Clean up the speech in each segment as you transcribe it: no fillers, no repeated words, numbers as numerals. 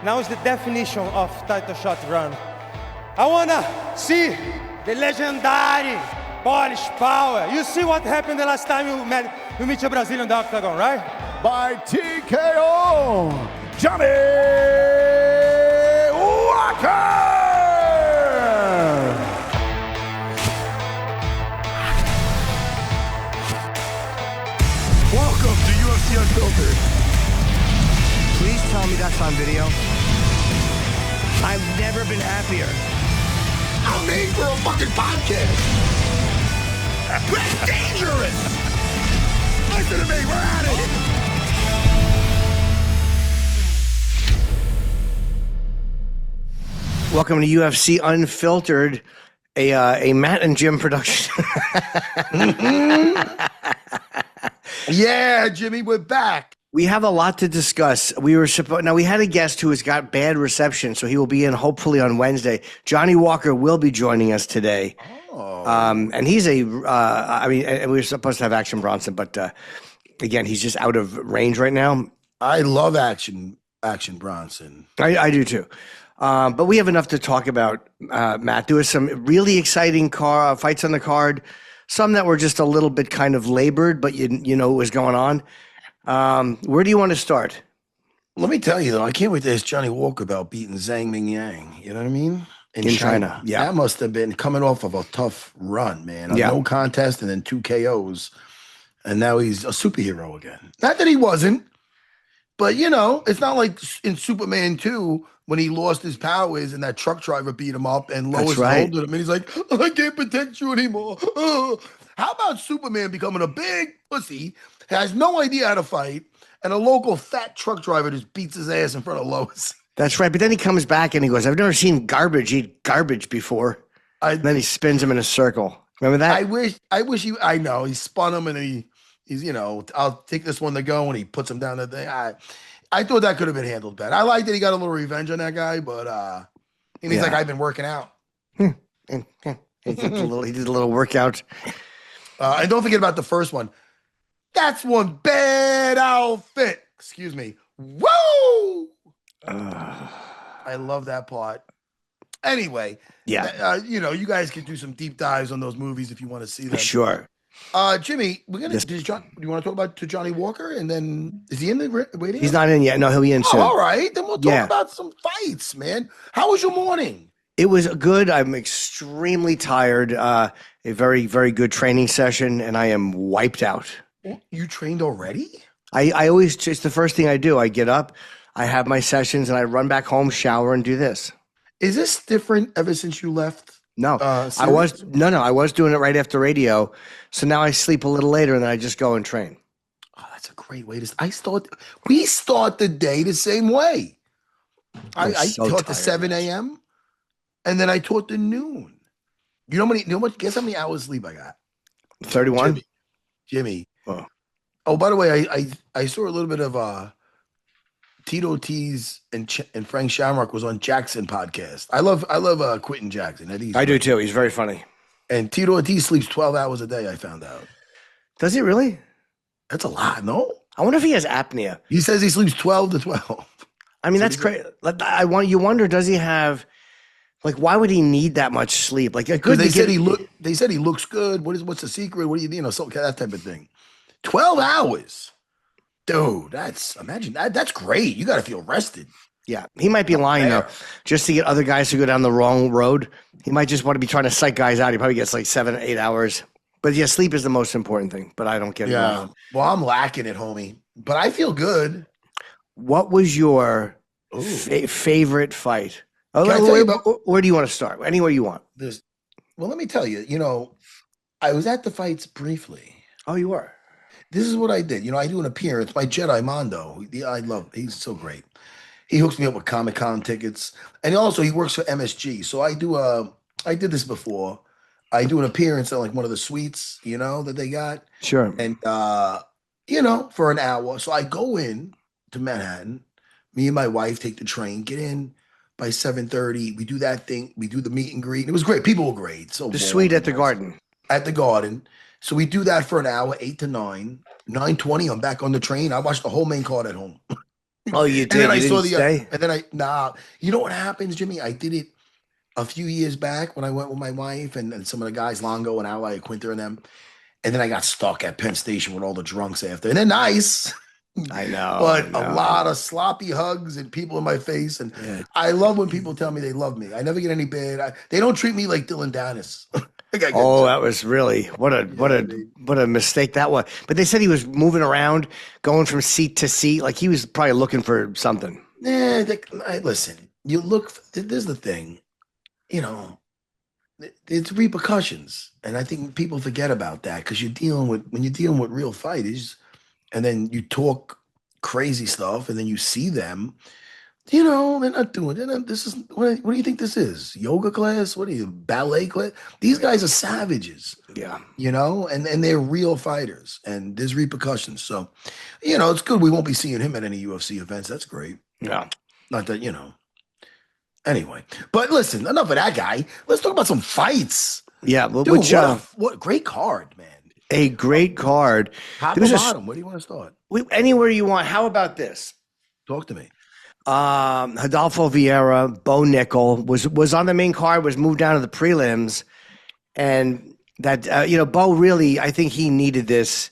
Now is the definition of title shot run. I wanna see the legendary Polish power. You see what happened the last time you meet your Brazilian the octagon, right? By TKO, Johnny Walker! Welcome to UFC Unfiltered. Please tell me that's on video. I've never been happier. I'm made for a fucking podcast. That's dangerous. Listen to me, we're at it. Welcome to UFC Unfiltered, a Matt and Jim production. Yeah, Jimmy, we're back. We have a lot to discuss. We had a guest who has got bad reception, so he will be in hopefully on Wednesday. Johnny Walker will be joining us today. Oh. And he's and we were supposed to have Action Bronson, but again, he's just out of range right now. I love Action Bronson. I do too. But we have enough to talk about, Matt. There was some really exciting fights on the card, some that were just a little bit kind of labored, but you know what was going on. Where do you want to start? Let me tell you, though, I can't wait to ask Johnny Walker about beating Zhang Mingyang. You know what I mean? In China. Yeah. That must have been coming off of a tough run, man. Yeah. No contest and then 2 KOs. And now he's a superhero again. Not that he wasn't, but, you know, it's not like in Superman 2 when he lost his powers and that truck driver beat him up and Lois folded him. And he's like, I can't protect you anymore. How about Superman becoming a big pussy, has no idea how to fight, and a local fat truck driver just beats his ass in front of Lois? That's right. But then he comes back and he goes, I've never seen garbage eat garbage before. And then he spins him in a circle. Remember that? I know. He spun him and he's, you know, I'll take this one to go, and he puts him down the thing. I thought that could have been handled better. I like that he got a little revenge on that guy, but and he's like, I've been working out. He did a little workout. And don't forget about the first one. That's one bad outfit. Excuse me. Whoa! I love that part. Anyway, yeah. You know, you guys can do some deep dives on those movies if you want to see them. Sure. Jimmy, we're gonna. Do you want to talk about Johnny Walker, and then is he in the waiting? He's not in yet. No, he'll be in soon. All right, then we'll talk about some fights, man. How was your morning? It was good. I'm extremely tired. A very, very good training session, and I am wiped out. You trained already? I always, it's the first thing I do. I get up, I have my sessions, and I run back home, shower, and do this. Is this different ever since you left? No, I was doing it right after radio. So now I sleep a little later, and then I just go and train. Oh, that's a great way to. We start the day the same way. I taught to 7 a.m. and then I taught to noon. You know how much? Guess how many hours sleep I got? 31. Jimmy. Oh, by the way, I saw a little bit of Tito Ortiz and Frank Shamrock was on Jackson podcast. I love Quentin Jackson. I do too. He's very funny. And Tito Ortiz sleeps 12 hours a day, I found out. Does he really? That's a lot, no? I wonder if he has apnea. He says he sleeps 12 to 12. I mean, that's great. You wonder, does he have, like, why would he need that much sleep? Like, they said he looks good. What's the secret? What do you know, so that type of thing. 12 hours. Dude, imagine that. That's great. You got to feel rested. Yeah. He might be lying, though, just to get other guys to go down the wrong road. He might just want to be trying to psych guys out. He probably gets like 7 or 8 hours. But yeah, sleep is the most important thing, but I don't get it. Yeah. Well, I'm lacking it, homie, but I feel good. What was your favorite fight? Where do you want to start? Anywhere you want. Well, let me tell you, you know, I was at the fights briefly. Oh, you were? This is what I did. You know, I do an appearance. My Jedi Mondo, he's so great. He hooks me up with Comic-Con tickets. And also he works for MSG. So I did this before. I do an appearance at like one of the suites, you know, that they got. Sure. And, you know, for an hour. So I go in to Manhattan. Me and my wife take the train, get in by 7:30. We do that thing. We do the meet and greet. It was great. People were great. So the suite at the Garden. At the Garden. So we do that for an hour, 8 to 9. 9:20, I'm back on the train. I watched the whole main card at home. Oh, you And then did? I You saw didn't the, stay? you know what happens, Jimmy? I did it a few years back when I went with my wife and some of the guys, Longo and Ally, Quinter and them. And then I got stuck at Penn Station with all the drunks after. And they're nice, I know. I but a know. lot of sloppy hugs and people in my face. And Yeah. I love when people tell me they love me. I never get any bad. They don't treat me like Dylan Dennis. I got good. Oh, that was really Yeah, they, what a mistake that was. But they said he was moving around, going from seat to seat, like he was probably looking for something. listen, you look, there's the thing, you know, it's repercussions. And I think people forget about that because when you're dealing with real fighters and then you talk crazy stuff and then you see them, they're not doing it. This is, what do you think this is? Yoga class? What are you, ballet class? These guys are savages, Yeah. and they're real fighters and there's repercussions. So, it's good. We won't be seeing him at any UFC events. That's great. Yeah. Not that, anyway, but listen, enough of that guy. Let's talk about some fights. Yeah. Dude, Which what great card, man. a great card. Top There or was bottom? Where do you want to start? anywhere you want. How about this? Talk to me. Adolfo Vieira, Bo Nickel was on the main card, was moved down to the prelims, and that Bo really, I think he needed this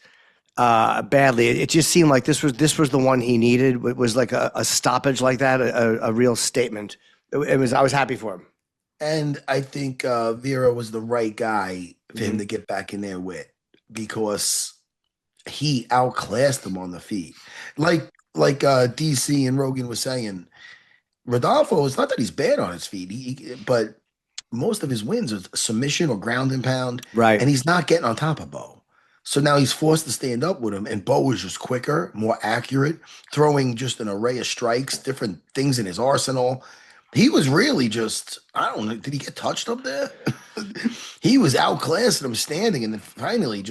badly. It just seemed like this was the one he needed. It was like a stoppage like that, a real statement. I was happy for him. And I think Vera was the right guy for him to get back in there with because he outclassed him on the feet. Like DC and Rogan was saying, Rodolfo, it's not that he's bad on his feet, but most of his wins are submission or ground and pound. Right. And he's not getting on top of Bo. So now he's forced to stand up with him. And Bo was just quicker, more accurate, throwing just an array of strikes, different things in his arsenal. He was really just, I don't know, did he get touched up there? He was outclassing him standing. And then finally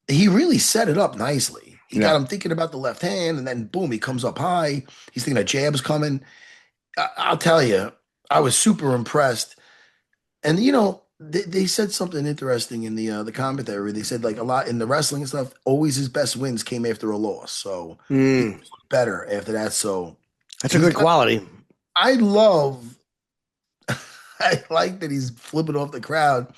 he really set it up nicely. He got him thinking about the left hand, and then boom, he comes up high. He's thinking that jab's coming. I'll tell you, I was super impressed. And they said something interesting in the commentary. They said like a lot in the wrestling and stuff. Always his best wins came after a loss, so he was better after that. So that's a good quality. I like that he's flipping off the crowd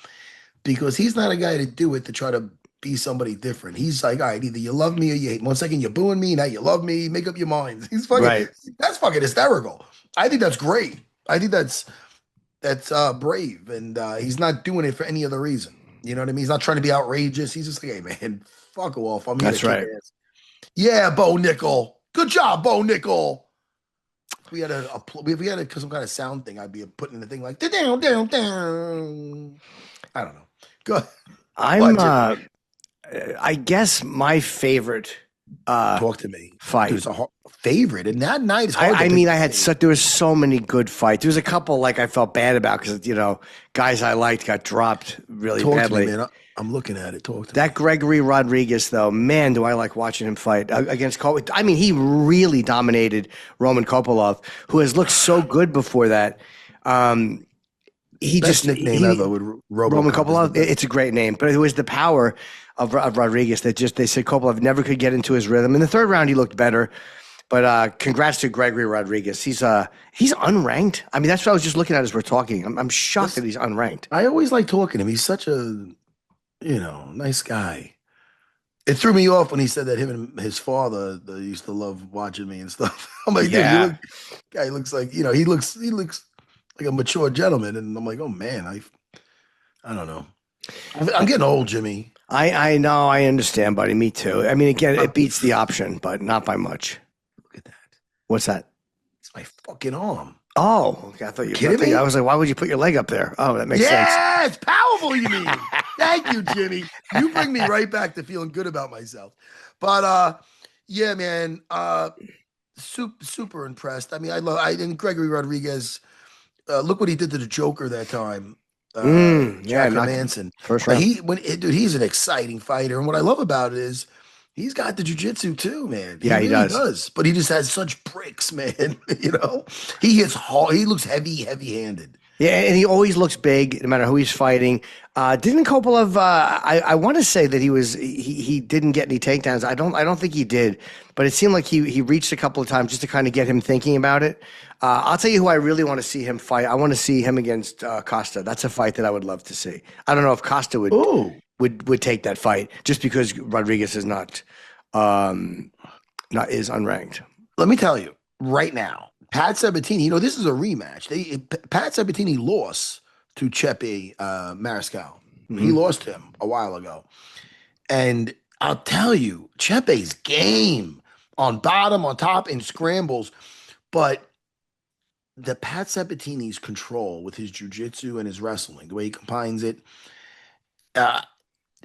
because he's not a guy to do it to try to be somebody different. He's like, all right, either you love me or you hate me. 1 second you're booing me, now you love me. Make up your minds. He's fucking right. That's fucking hysterical. I think that's great. I think that's brave, and he's not doing it for any other reason. You know what I mean? He's not trying to be outrageous. He's just like, hey man, fuck off. I'm here to kick ass. Yeah, Bo Nickel. Good job, Bo Nickel. If we had some kind of sound thing, I'd be putting in the thing like down, down, down. I don't know. Good. I guess my favorite talk to me fight. It was a favorite, and that night is hard. There was so many good fights. There was a couple like I felt bad about because guys I liked got dropped really badly. To me, man. I'm looking at it. Talk to that me. Gregory Rodriguez though, man, do I like watching him fight against Kopolov. I mean, he really dominated Roman Kopolov, who has looked so good before that. He Best just nickname ever with Roman Kopolov. It's a great name, but it was the power of Rodriguez that they said Kopolov never could get into his rhythm. In the third round, he looked better. But congrats to Gregory Rodriguez. He's unranked. I mean, that's what I was just looking at as we're talking. I'm shocked that he's unranked. I always like talking to him. He's such a nice guy. It threw me off when he said that him and his father they used to love watching me and stuff. I'm like, dude, guy looks like he looks like a mature gentleman, and I'm like, oh man, I don't know. I'm getting old, Jimmy. I know, I understand, buddy. Me too. I mean, again, it beats the option, but not by much. Look at that. What's that? It's my fucking arm. Oh, okay. I thought you were kidding me. I was like, why would you put your leg up there? Oh, that makes sense. Yeah, it's powerful, you mean. Thank you, Jimmy. You bring me right back to feeling good about myself. But yeah, man, super impressed. I mean, and Gregory Rodriguez, look what he did to the Joker that time. Jack Manson. First round. He's an exciting fighter. And what I love about it is he's got the jiu-jitsu too, man. Yeah, he really does. But he just has such bricks, man. He hits hard. He looks heavy-handed. Yeah, and he always looks big, no matter who he's fighting. Didn't Kopylov? I want to say that he didn't get any takedowns. I don't think he did, but it seemed like he reached a couple of times just to kind of get him thinking about it. I'll tell you who I really want to see him fight. I want to see him against Costa. That's a fight that I would love to see. I don't know if Costa would take that fight just because Rodriguez is not is unranked. Let me tell you right now. Pat Sabatini, this is a rematch. Pat Sabatini lost to Chepe Mariscal. Mm-hmm. He lost him a while ago. And I'll tell you, Chepe's game on bottom, on top, in scrambles. But the Pat Sabatini's control with his jiu-jitsu and his wrestling, the way he combines it,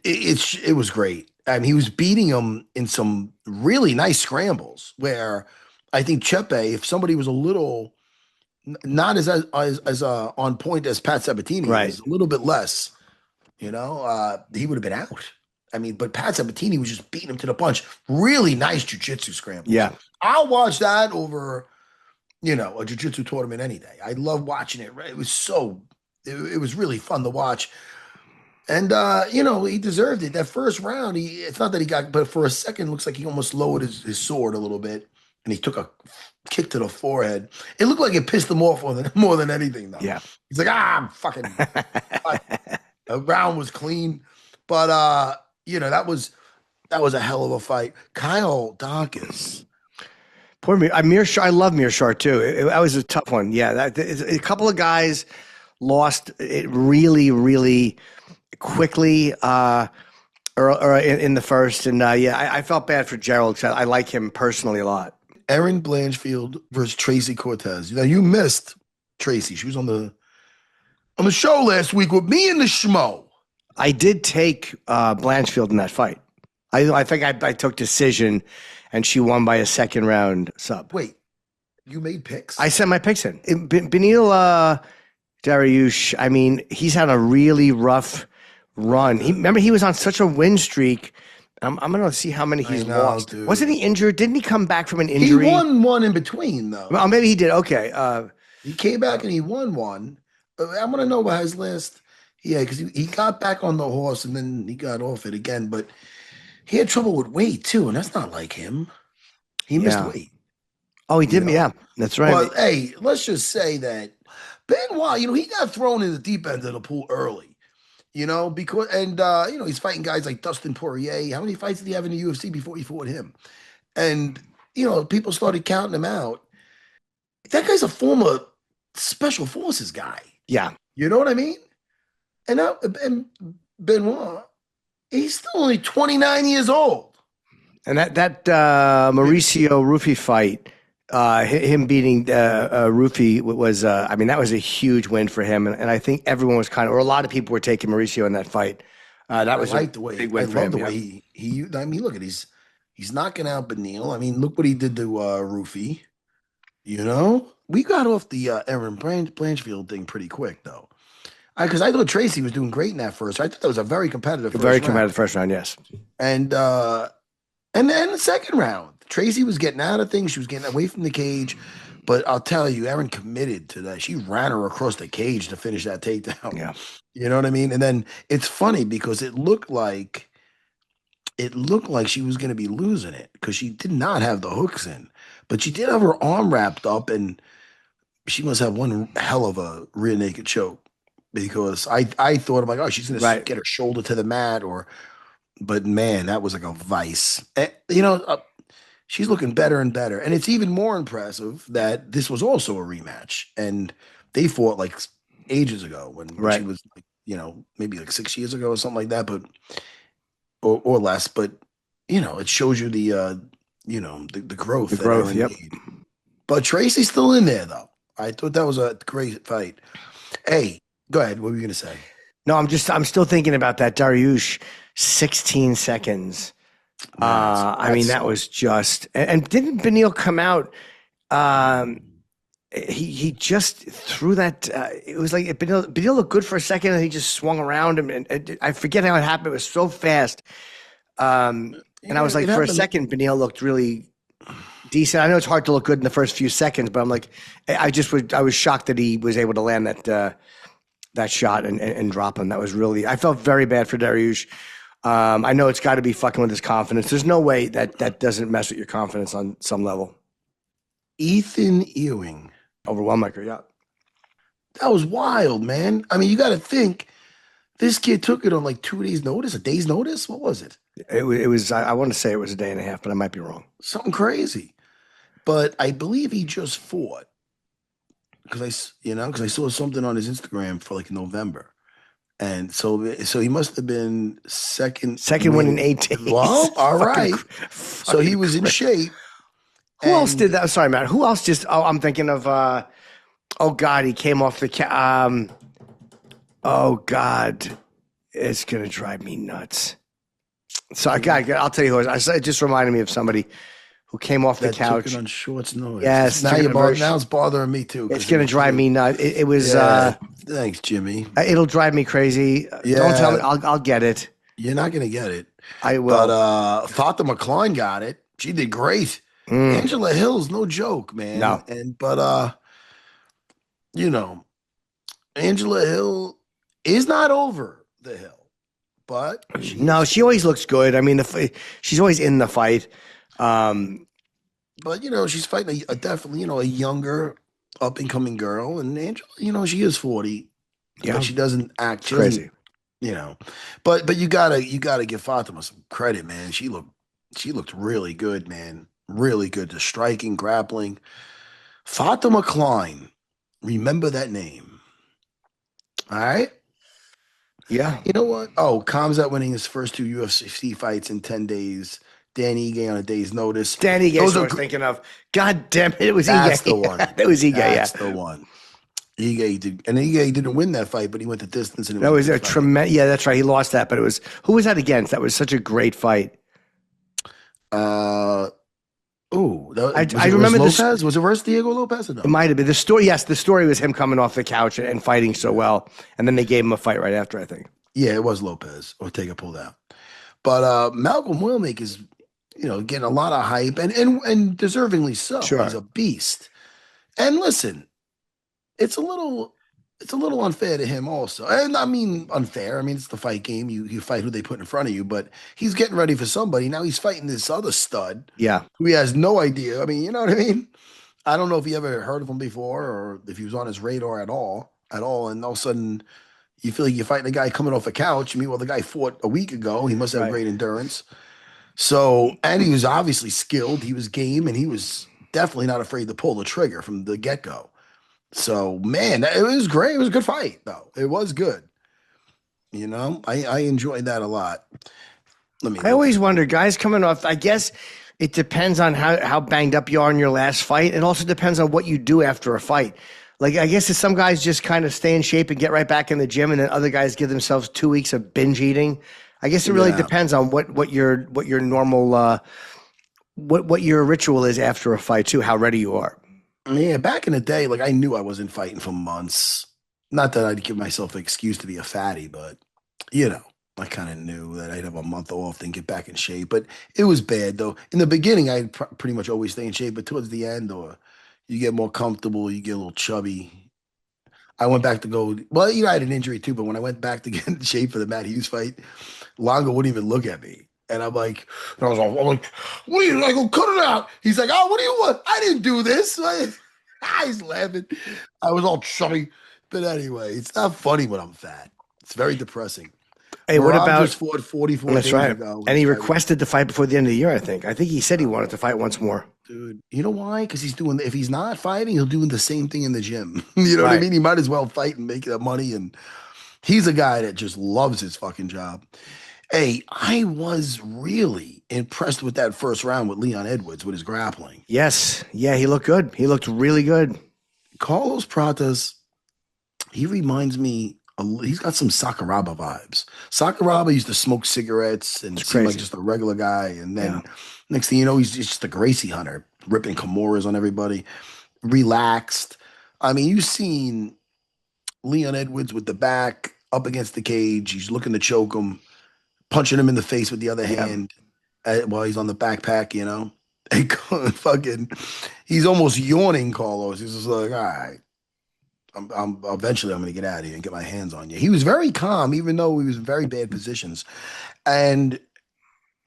it was great. I mean, he was beating him in some really nice scrambles where I think Chepe, if somebody was a little not as on point as Pat Sabatini, right, was a little bit less, he would have been out. I mean, but Pat Sabatini was just beating him to the punch. Really nice jiu-jitsu scrambles. Yeah. I'll watch that over, a jiu-jitsu tournament any day. I love watching it. Right? It was it was really fun to watch. And, he deserved it. That first round, it's not that he got, but for a second, looks like he almost lowered his sword a little bit. And he took a kick to the forehead. It looked like it pissed him off more than anything, though. Yeah. He's like, I'm fucking. The round was clean. But, that was a hell of a fight. Kyle Dawkins. Poor Mearshart. I love Mearshart, too. That was a tough one. Yeah. A couple of guys lost it really, really quickly or in the first. And, I felt bad for Gerald because I like him personally a lot. Erin Blanchfield versus Tracy Cortez. You missed Tracy. She was on the show last week with me and the schmo. I did take Blanchfield in that fight. I think I took decision, and she won by a second round sub. Wait, you made picks? I sent my picks in. Beneil Dariush, I mean, he's had a really rough run. Remember, he was on such a win streak. I'm going to see how many he's lost. Dude. Wasn't he injured? Didn't he come back from an injury? He won one in between, though. Well, maybe he did. Okay. He came back and he won one. I want to know about his last. Yeah, because he got back on the horse and then he got off it again. But he had trouble with weight, too, and that's not like him. He missed weight. Oh, he did? Yeah, that's right. Well, hey, let's just say that Benoit, he got thrown in the deep end of the pool early. Because he's fighting guys like Dustin Poirier. How many fights did he have in the UFC before he fought him? And people started counting him out. That guy's a former special forces guy. Yeah, you know what I mean. And Benoit, he's still only 29 years old. And that Mauricio Rufy fight, him beating Rufy was, that was a huge win for him. And I think everyone was or a lot of people were taking Mauricio in that fight. That was a big win for him. The way look at he's knocking out Beneil. I mean, look what he did to Rufy. We got off the Erin Blanchfield thing pretty quick, though. Because I thought Tracy was doing great in that first. I thought that was a very competitive first round, yes. And then the second round, Tracy was getting out of things. She was getting away from the cage. But I'll tell you, Erin committed to that. She ran her across the cage to finish that takedown. Yeah. You know what I mean? And then it's funny because it looked like she was going to be losing it because she did not have the hooks in. But she did have her arm wrapped up, and she must have one hell of a rear naked choke because I thought, I'm like, oh, she's going to get her shoulder to the mat but man, that was like a vice. She's looking better and better. And it's even more impressive that this was also a rematch. And they fought like ages ago when she was like, maybe like 6 years ago or something like that, but or less. But it shows you the growth. The growth, yep. Made. But Tracy's still in there though. I thought that was a great fight. Hey, go ahead. What were you gonna say? No, I'm still thinking about that Dariush 16 seconds. That was just, and didn't Beneil come out? He just threw that. It was like Beneil looked good for a second, and he just swung around him, and I forget how it happened. It was so fast, and I was like, for a second, Beneil looked really decent. I know it's hard to look good in the first few seconds, but I'm like, I was shocked that he was able to land that shot and drop him. That was really, I felt very bad for Dariush. I know it's got to be fucking with his confidence. There's no way that doesn't mess with your confidence on some level. Ethan Ewing. Over Wellmaker, yeah. That was wild, man. I mean, you got to think this kid took it on like 2 days' notice, a day's notice. What was it? It was. I want to say it was a day and a half, but I might be wrong. Something crazy. But I believe he just fought because I saw something on his Instagram for like November, and so he must have been second win in 8 days. Well, all right. So he was in shape. Who else did that? Sorry, Matt. Who else just? Oh, I'm thinking of. Oh God, he came off the. Oh God, it's gonna drive me nuts. So I'll tell you who it was. It just reminded me of somebody who came off the couch. Took it on shorts notice. Yes, now it's bothering me too. It's gonna drive me nuts. It was. Thanks, Jimmy. It'll drive me crazy. Yeah. Don't tell me. I'll get it. You're not gonna get it. I will. But Fatima Klein got it. She did great. Angela Hill's no joke, man. No. Angela Hill is not over the hill, but she always looks good. I mean, she's always in the fight. But she's fighting definitely a younger up and coming girl, and Angela, she is 40. Yeah, but she doesn't act crazy. But you gotta give Fatima some credit, man. She looked really good, man. Really good. The striking, grappling. Fatima Klein. Remember that name. All right? Yeah. You know what? Oh, Khamzat winning his first 2 UFC fights in 10 days. Dan Ige on a day's notice. Dan Ige is what I was thinking of. God damn it. It was Ige. That's the one. That was Ige, That's the one. Ige didn't win that fight, but he went the distance. And that was a tremendous. Yeah, that's right. He lost that, but who was that against? That was such a great fight. I remember Lopez. Was it versus Diego Lopez or no? It might have been the story. Yes, the story was him coming off the couch and fighting so well, and then they gave him a fight right after. I think. Yeah, it was Lopez. Ortega pulled out, but Malcolm Wilmake is, getting a lot of hype and deservingly so. Sure. He's a beast. And listen, it's a little unfair to him also. And I mean unfair. I mean, it's the fight game. You fight who they put in front of you, but he's getting ready for somebody. Now he's fighting this other stud. Yeah. Who he has no idea. I mean, you know what I mean? I don't know if he ever heard of him before or if he was on his radar at all. And all of a sudden you feel like you're fighting a guy coming off a couch. Meanwhile, the guy fought a week ago. He must have great endurance. So, and he was obviously skilled. He was game, and he was definitely not afraid to pull the trigger from the get-go. So, man, it was great. It was a good fight, though. It was good. I enjoyed that a lot. I always wonder, guys coming off, I guess it depends on how banged up you are in your last fight. It also depends on what you do after a fight. Like, I guess some guys just kind of stay in shape and get right back in the gym, and then other guys give themselves 2 weeks of binge eating. I guess it really depends on what your normal what your ritual is after a fight too, how ready you are. Yeah, back in the day, like I knew I wasn't fighting for months. Not that I'd give myself an excuse to be a fatty, but I kind of knew that I'd have a month off and get back in shape. But it was bad though. In the beginning, I'd pretty much always stay in shape, but towards the end, or you get more comfortable, you get a little chubby. I went back to go. Well, I had an injury too, but when I went back to get in shape for the Matt Hughes fight, Longo wouldn't even look at me. And I'm like, what are you, I go, cut it out. He's like, oh, what do you want? I didn't do this. He's laughing. I was all chubby. But anyway, it's not funny when I'm fat. It's very depressing. Hey, what about just fought 44 days ago. And he requested to fight before the end of the year, I think. I think he said he wanted to fight once more. Dude, you know why? Because if he's not fighting, he'll do the same thing in the gym. You know what I mean? He might as well fight and make that money. And he's a guy that just loves his fucking job. Hey, I was really impressed with that first round with Leon Edwards with his grappling. Yes. Yeah, he looked good. He looked really good. Carlos Pratas, he reminds me, he's got some Sakuraba vibes. Sakuraba used to smoke cigarettes and seem like just a regular guy. And then next thing you know, he's just a Gracie hunter, ripping Kimuras on everybody, relaxed. I mean, you've seen Leon Edwards with the back up against the cage. He's looking to choke him, punching him in the face with the other hand while he's on the backpack, And fucking, he's almost yawning, Carlos. He's just like, all right, I'm eventually I'm gonna get out of here and get my hands on you. He was very calm, even though he was in very bad positions. And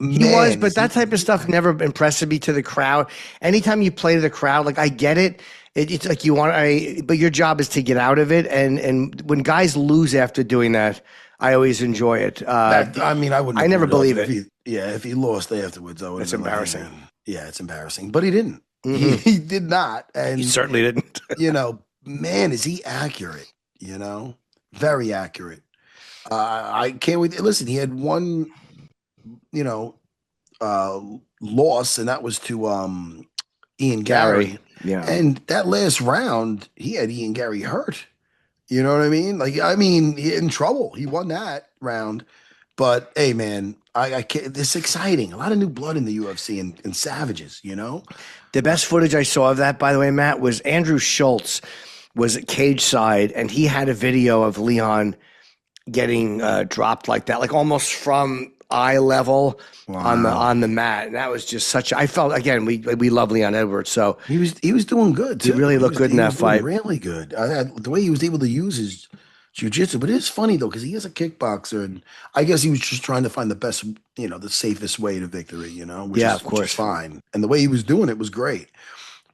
He was, man, but is he, that type of stuff never impressed me to the crowd. Anytime you play to the crowd, like I get it. It's like you want, but your job is to get out of it. And when guys lose after doing that, I always enjoy it. I mean, I wouldn't. I never believe it. If he lost afterwards, I would. It's embarrassing. Like, yeah, it's embarrassing. But he didn't. Mm-hmm. He did not. And He certainly didn't. Man, is he accurate? Very accurate. I can't wait. Listen, he had one, loss, and that was to Ian Gary. Yeah. And that last round, he had Ian Gary hurt. You know what I mean? He in trouble. He won that round. But hey, man, I can't. It's exciting. A lot of new blood in the UFC and savages. The best footage I saw of that, by the way, Matt, was Andrew Schultz was at cage side, and he had a video of Leon getting dropped like that, like almost from eye level on the mat. And that was just I felt, again, we love Leon Edwards, so he was doing good too. He really looked good in that fight. Really good. The way he was able to use his jiu-jitsu. But it's funny though, because he is a kickboxer, and I guess he was just trying to find the best, the safest way to victory, which is fine. And the way he was doing it was great.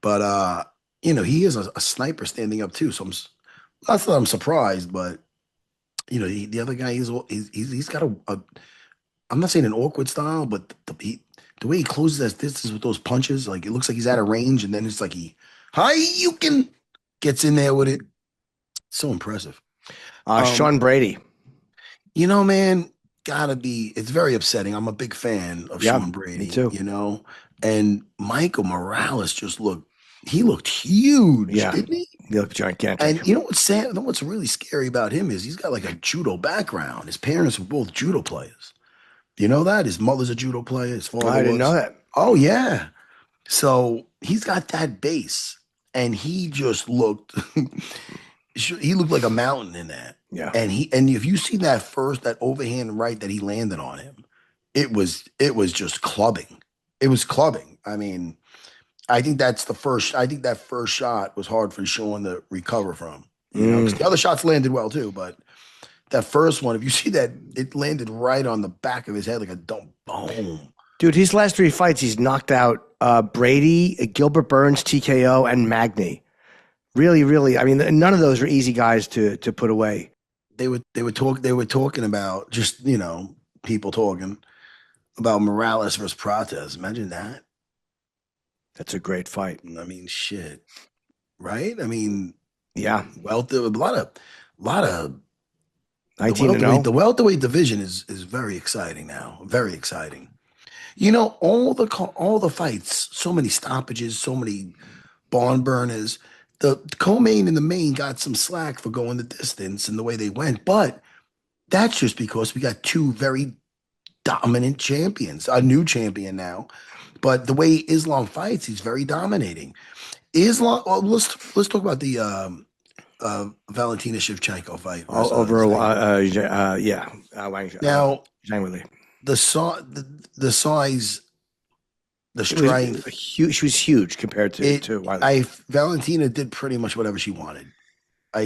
But he is a sniper standing up too. So not that I'm surprised, but the other guy, he's got a I'm not saying an awkward style, but the way he closes that distance with those punches, like it looks like he's out of range, and then it's like you can gets in there with it. So impressive. Sean Brady. Man, it's very upsetting. I'm a big fan of Sean Brady. Me too. And Michael Morales just looked huge, didn't he? He looked gigantic. And what's sad? What's really scary about him is he's got like a judo background. His parents were both judo players. You know that? His mother's a judo player. His father I didn't know that. Oh, yeah. So he's got that base. And he just looked like a mountain in that. Yeah. And if you see that overhand right that he landed on him, it was just clubbing. It was clubbing. I mean, I think that first shot was hard for Sean to recover from. 'Cause the other shots landed well too, but that first one, if you see that, it landed right on the back of his head like a dumb boom. Dude, his last 3 fights, he's knocked out Brady, Gilbert Burns, TKO, and Magny. Really, really. I mean, none of those are easy guys to put away. They were talking about just people talking about Morales versus Prates. Imagine that. That's a great fight. I mean, shit, right? I mean, yeah. Well, there were a lot of 19-0. The welterweight division is very exciting now. Very exciting. All the fights, so many stoppages, so many barn burners. The co-main and the main got some slack for going the distance and the way they went, but that's just because we got 2 very dominant champions. A new champion now, but the way Islam fights, he's very dominating. Islam. Well, let's talk about the Valentina Shevchenko fight. Over, now, Zhang the size, the strength. She was huge compared to Wiley. Valentina did pretty much whatever she wanted.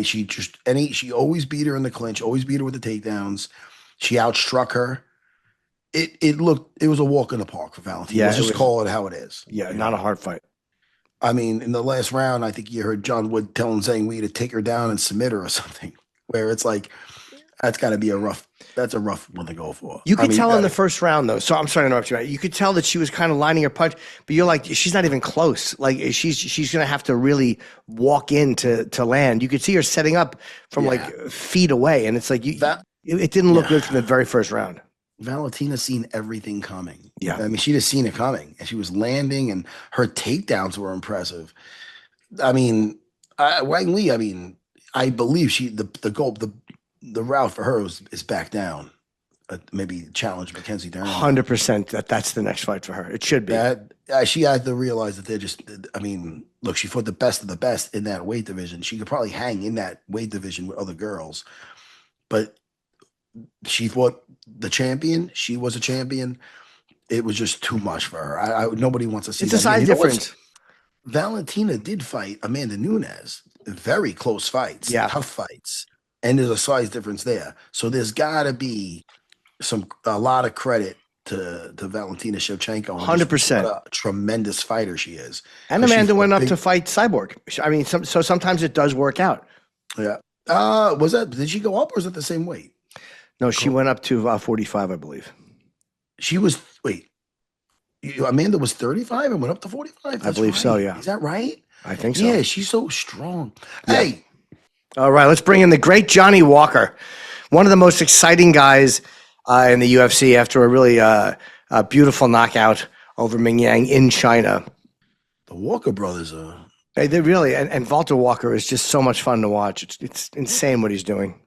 She always beat her in the clinch, always beat her with the takedowns. She outstruck her. It was a walk in the park for Valentina. Let's just call it how it is. Yeah, not a hard fight. I mean, in the last round, I think you heard John Wood saying we need to take her down and submit her or something, where it's like, that's a rough one to go for. You could tell in the first round, though. So I'm sorry to interrupt you. You could tell that she was kind of lining her punch, but you're like, she's not even close. Like she's going to have to really walk in to land. You could see her setting up from like feet away, and it's like it didn't look good from the very first round. Valentina's seen everything coming. Yeah. I mean, she just seen it coming, and she was landing, and her takedowns were impressive. I mean, Wang Lee, I believe the route for her is back down. Maybe challenge Mackenzie Dern. 100% that's the next fight for her. It should be. She had to realize that they're just, look, she fought the best of the best in that weight division. She could probably hang in that weight division with other girls, but she fought the champion. She was a champion. it was just too much for her. Nobody wants to see It's that. a size You know what's- difference. Valentina did fight Amanda Nunes. Very close fights, Yeah. tough fights. And there's a size difference there. So there's got to be a lot of credit to Valentina Shevchenko. And just 100%. What a tremendous fighter she is. And 'Cause she Amanda fought went up big- to fight Cyborg. I mean, so sometimes it does work out. Yeah. Did she go up or is it the same weight? No, she went up to 45, I believe. She was, Amanda was 35 and went up to 45? I believe so, yeah. Is that right? I think so. Yeah, she's so strong. Yeah. Hey, All right, let's bring in the great Johnny Walker, one of the most exciting guys in the UFC after a really beautiful knockout over Ming Yang in China. the Walker brothers are. They really, and Walter Walker is just so much fun to watch. It's insane what he's doing.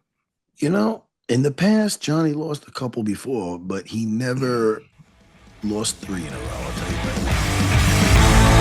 You know, in the past, Johnny lost a couple before, but he never lost 3 in a row. I'll tell you right now.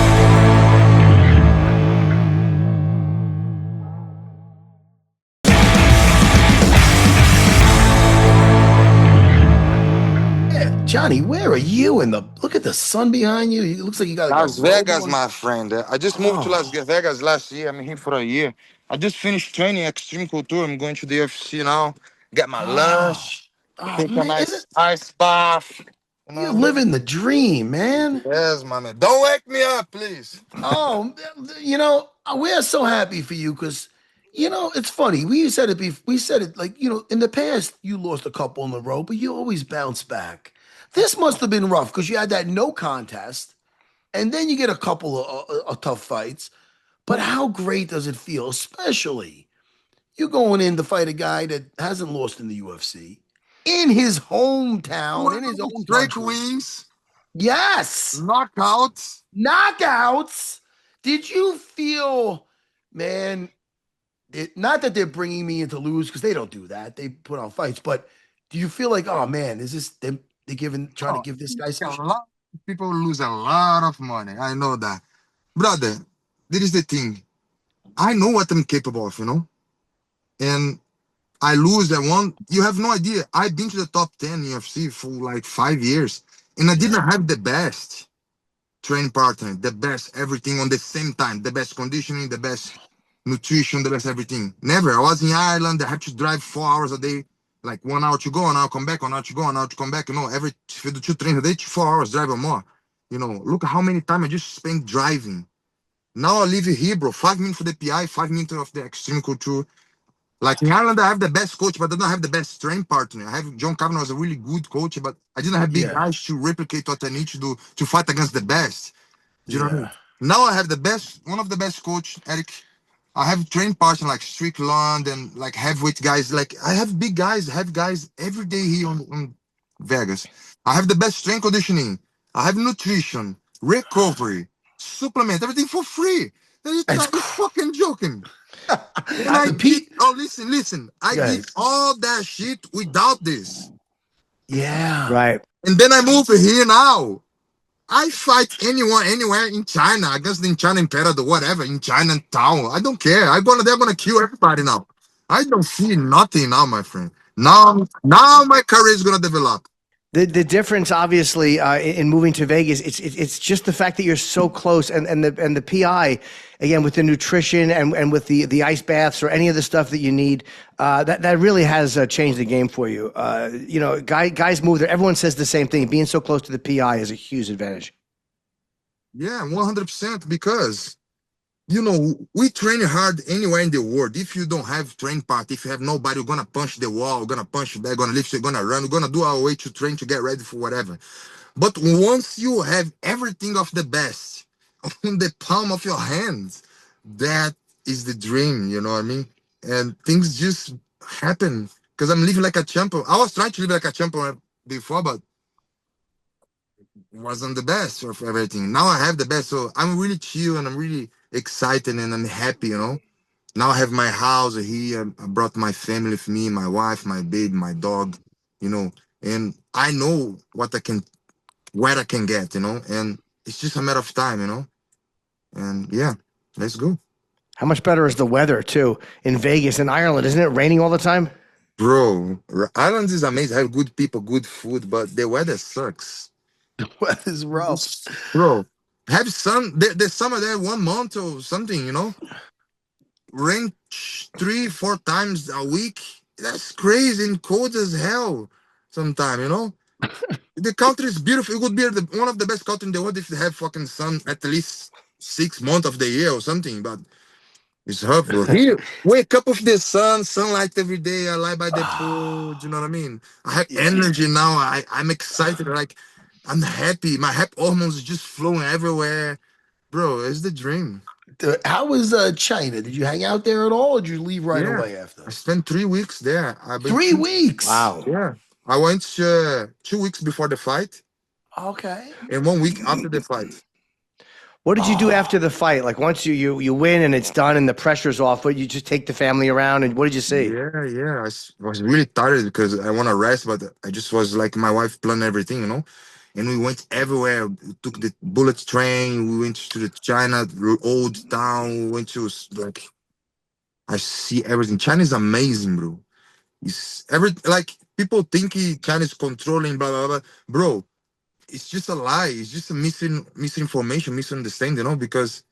Yeah, Johnny, where are you? Look at the sun behind you. It looks like you got Las a robe Vegas, on. my friend. I just moved to Las Vegas last year. I'm here for a year. I just finished training Extreme Culture. I'm going to the UFC now. Get my lunch. Take a Man, nice ice bath. You know you're what I mean? living the dream, man. Yes, my man. Don't wake me up, please. Oh, we're so happy for you because, it's funny. We said it like, in the past, you lost a couple in a row, but you always bounce back. This must have been rough because you had that no contest, and then you get a couple of tough fights. But how great does it feel, especially you going in to fight a guy that hasn't lost in the UFC in his hometown, in his own Break country? wings, Yes. knockouts. Knockouts. Did you feel, man, not that they're bringing me in to lose because they don't do that. They put on fights. But do you feel like, oh, man, is this them? Trying to give this guy A some lot of people lose a lot of money. I know that. Brother, this is the thing. I know what I'm capable of, And I lose that one. You have no idea. I've been to the top 10 UFC for like 5 years, and I didn't have the best training partner, the best everything on the same time, the best conditioning, the best nutrition, the best everything. Never. I was in Ireland. I had to drive 4 hours a day, like 1 hour to go, 1 hour come back, 1 hour to go, 1 hour to come back. Every if you do 2 trains a day, 4 hours drive or more. Look how many time I just spent driving. Now I live here, bro. 5 minutes for the PI, 5 minutes of the extreme culture. Like in Ireland, I have the best coach, but I don't have the best training partner. I have John Kavanagh was a really good coach, but I didn't have big guys to replicate what I need to do to fight against the best. Do you know what I mean? Now I have the best, one of the best coach, Eric. I have trained partner like Strickland and like heavyweight guys. Like I have big guys, have guys every day here on Vegas. I have the best strength conditioning. I have nutrition, recovery, supplement, everything for free. You're fucking joking. Listen. I did all that shit without this. Yeah. Right. And then I move here now. I fight anyone, anywhere in China, against the China Imperator, whatever, in Chinatown. I don't care. They're gonna kill everybody now. I don't see nothing now, my friend. Now my career is gonna develop. The difference, obviously, in moving to Vegas, it's just the fact that you're so close, and the PI, again, with the nutrition and with the ice baths or any of the stuff that you need, that really has changed the game for you. Guys move there. Everyone says the same thing. Being so close to the PI is a huge advantage. Yeah, 100%. Because we train hard anywhere in the world. If you don't have train part, if you have nobody, you're gonna punch the wall, you're gonna punch the bag, gonna lift, you're gonna run, we're gonna do our way to train to get ready for whatever. But once you have everything of the best on the palm of your hands, that is the dream, you know what I mean? And things just happen because I'm living like a champion. I was trying to live like a champion before, but wasn't the best of everything. Now I have the best, so I'm really chill and I'm really excited and I'm happy, Now I have my house here. I brought my family with me, my wife, my baby, my dog, and I know where I can get, and it's just a matter of time, and yeah, let's go. How much better is the weather, too, in Vegas and Ireland? Isn't it raining all the time? Bro, Ireland is amazing. I have good people, good food, but the weather sucks. Weather's rough. Bro, have sun. The summer there 1 month or something, you know. Rain 3, 4 times a week. That's crazy and cold as hell. Sometime, you know. The country is beautiful. It would be one of the best country in the world if they have fucking sun at least 6 months of the year or something. But it's hard, bro. Here, wake up with the sunlight every day. I lie by the pool. Do you know what I mean? I have energy now. I'm excited. Like, I'm happy. My happy hormones are just flowing everywhere. Bro, it's the dream. How was China? Did you hang out there at all, or did you leave right away after? I spent 3 weeks there. 3 weeks? Wow. Yeah. I went 2 weeks before the fight Okay. and 1 week after the fight. What did you do after the fight? Like once you win and it's done and the pressure's off, but you just take the family around and what did you see? Yeah. I was really tired because I want to rest, but I just was like my wife planned everything, you know. And we went everywhere. We took the bullet train. We went to the China old town. We went to like, I see everything. China is amazing, bro. It's like people think China is controlling, blah blah blah. Bro, it's just a lie. It's just a misinformation, misunderstanding, you know, because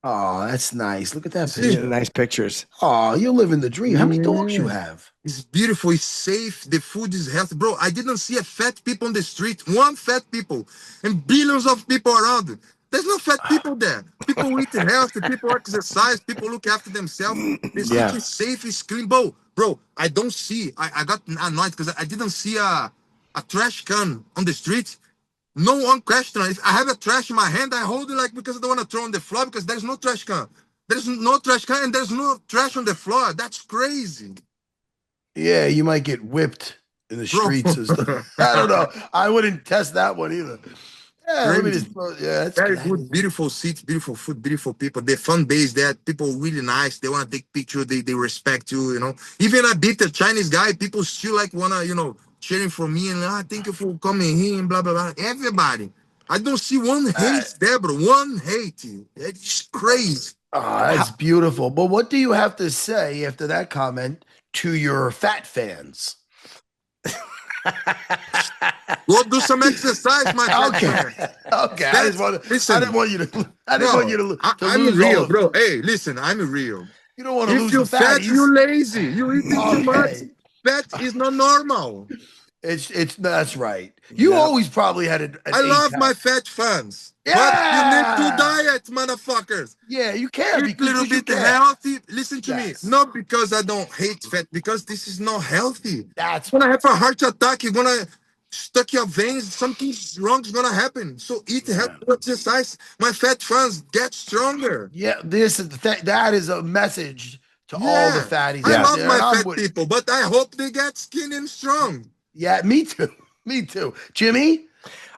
Oh, that's nice. Look at that These are picture. nice pictures. Oh, you're living the dream. How many dogs you Yeah. have? it's beautiful, it's safe, the food is healthy. Bro, I didn't see a fat people on the street, one fat people, and billions of people around. There's no fat people there. People eat healthy, people exercise, people look after themselves. The street Yeah. is safe, it's clean. Bro, I don't see, I got annoyed because I didn't see a trash can on the street. No one question. If I have a trash in my hand, I hold it like because I don't want to throw on the floor because there's no trash can. There's no trash can and there's no trash on the floor. That's crazy. Yeah, you might get whipped in the Bro. streets and stuff. I don't know. I wouldn't test that one either. Yeah, let me Crazy. just. Yeah, that's Very good. good, beautiful seats, beautiful food, beautiful people. The fan base there, people really nice. They want to take pictures. They respect you, you know. Even I beat a Chinese guy, people still like wanna, you know, cheering for me and thank you for coming here and blah blah blah. Everybody. I don't see one hate there, bro. One hate. It's crazy. Oh, that's beautiful. But what do you have to say after that comment to your fat fans? Go do some exercise, my friend. Okay. I didn't want you to. I'm lose real, all of- bro. Hey, listen, I'm real. You don't want to If lose you're the fat, fatties. you're lazy. You eat too much. Okay. Fat is not normal. It's that's right. You always probably had an I love eight-pack. my fat fans. Yeah. But you need to diet, motherfuckers. Yeah, you can Eat a little you bit can. healthy. Listen to Yes. me. Not because I don't hate fat, because this is not healthy. That's You're gonna have a heart attack. You're gonna stuck your veins. Something wrong is gonna happen. So eat healthy, exercise. My fat fans get stronger. yeah. This is that is a message to all the fatties. I out love there, my and I'm fat with- people, but I hope they get skinny and strong. Yeah, me too. Me too. Jimmy.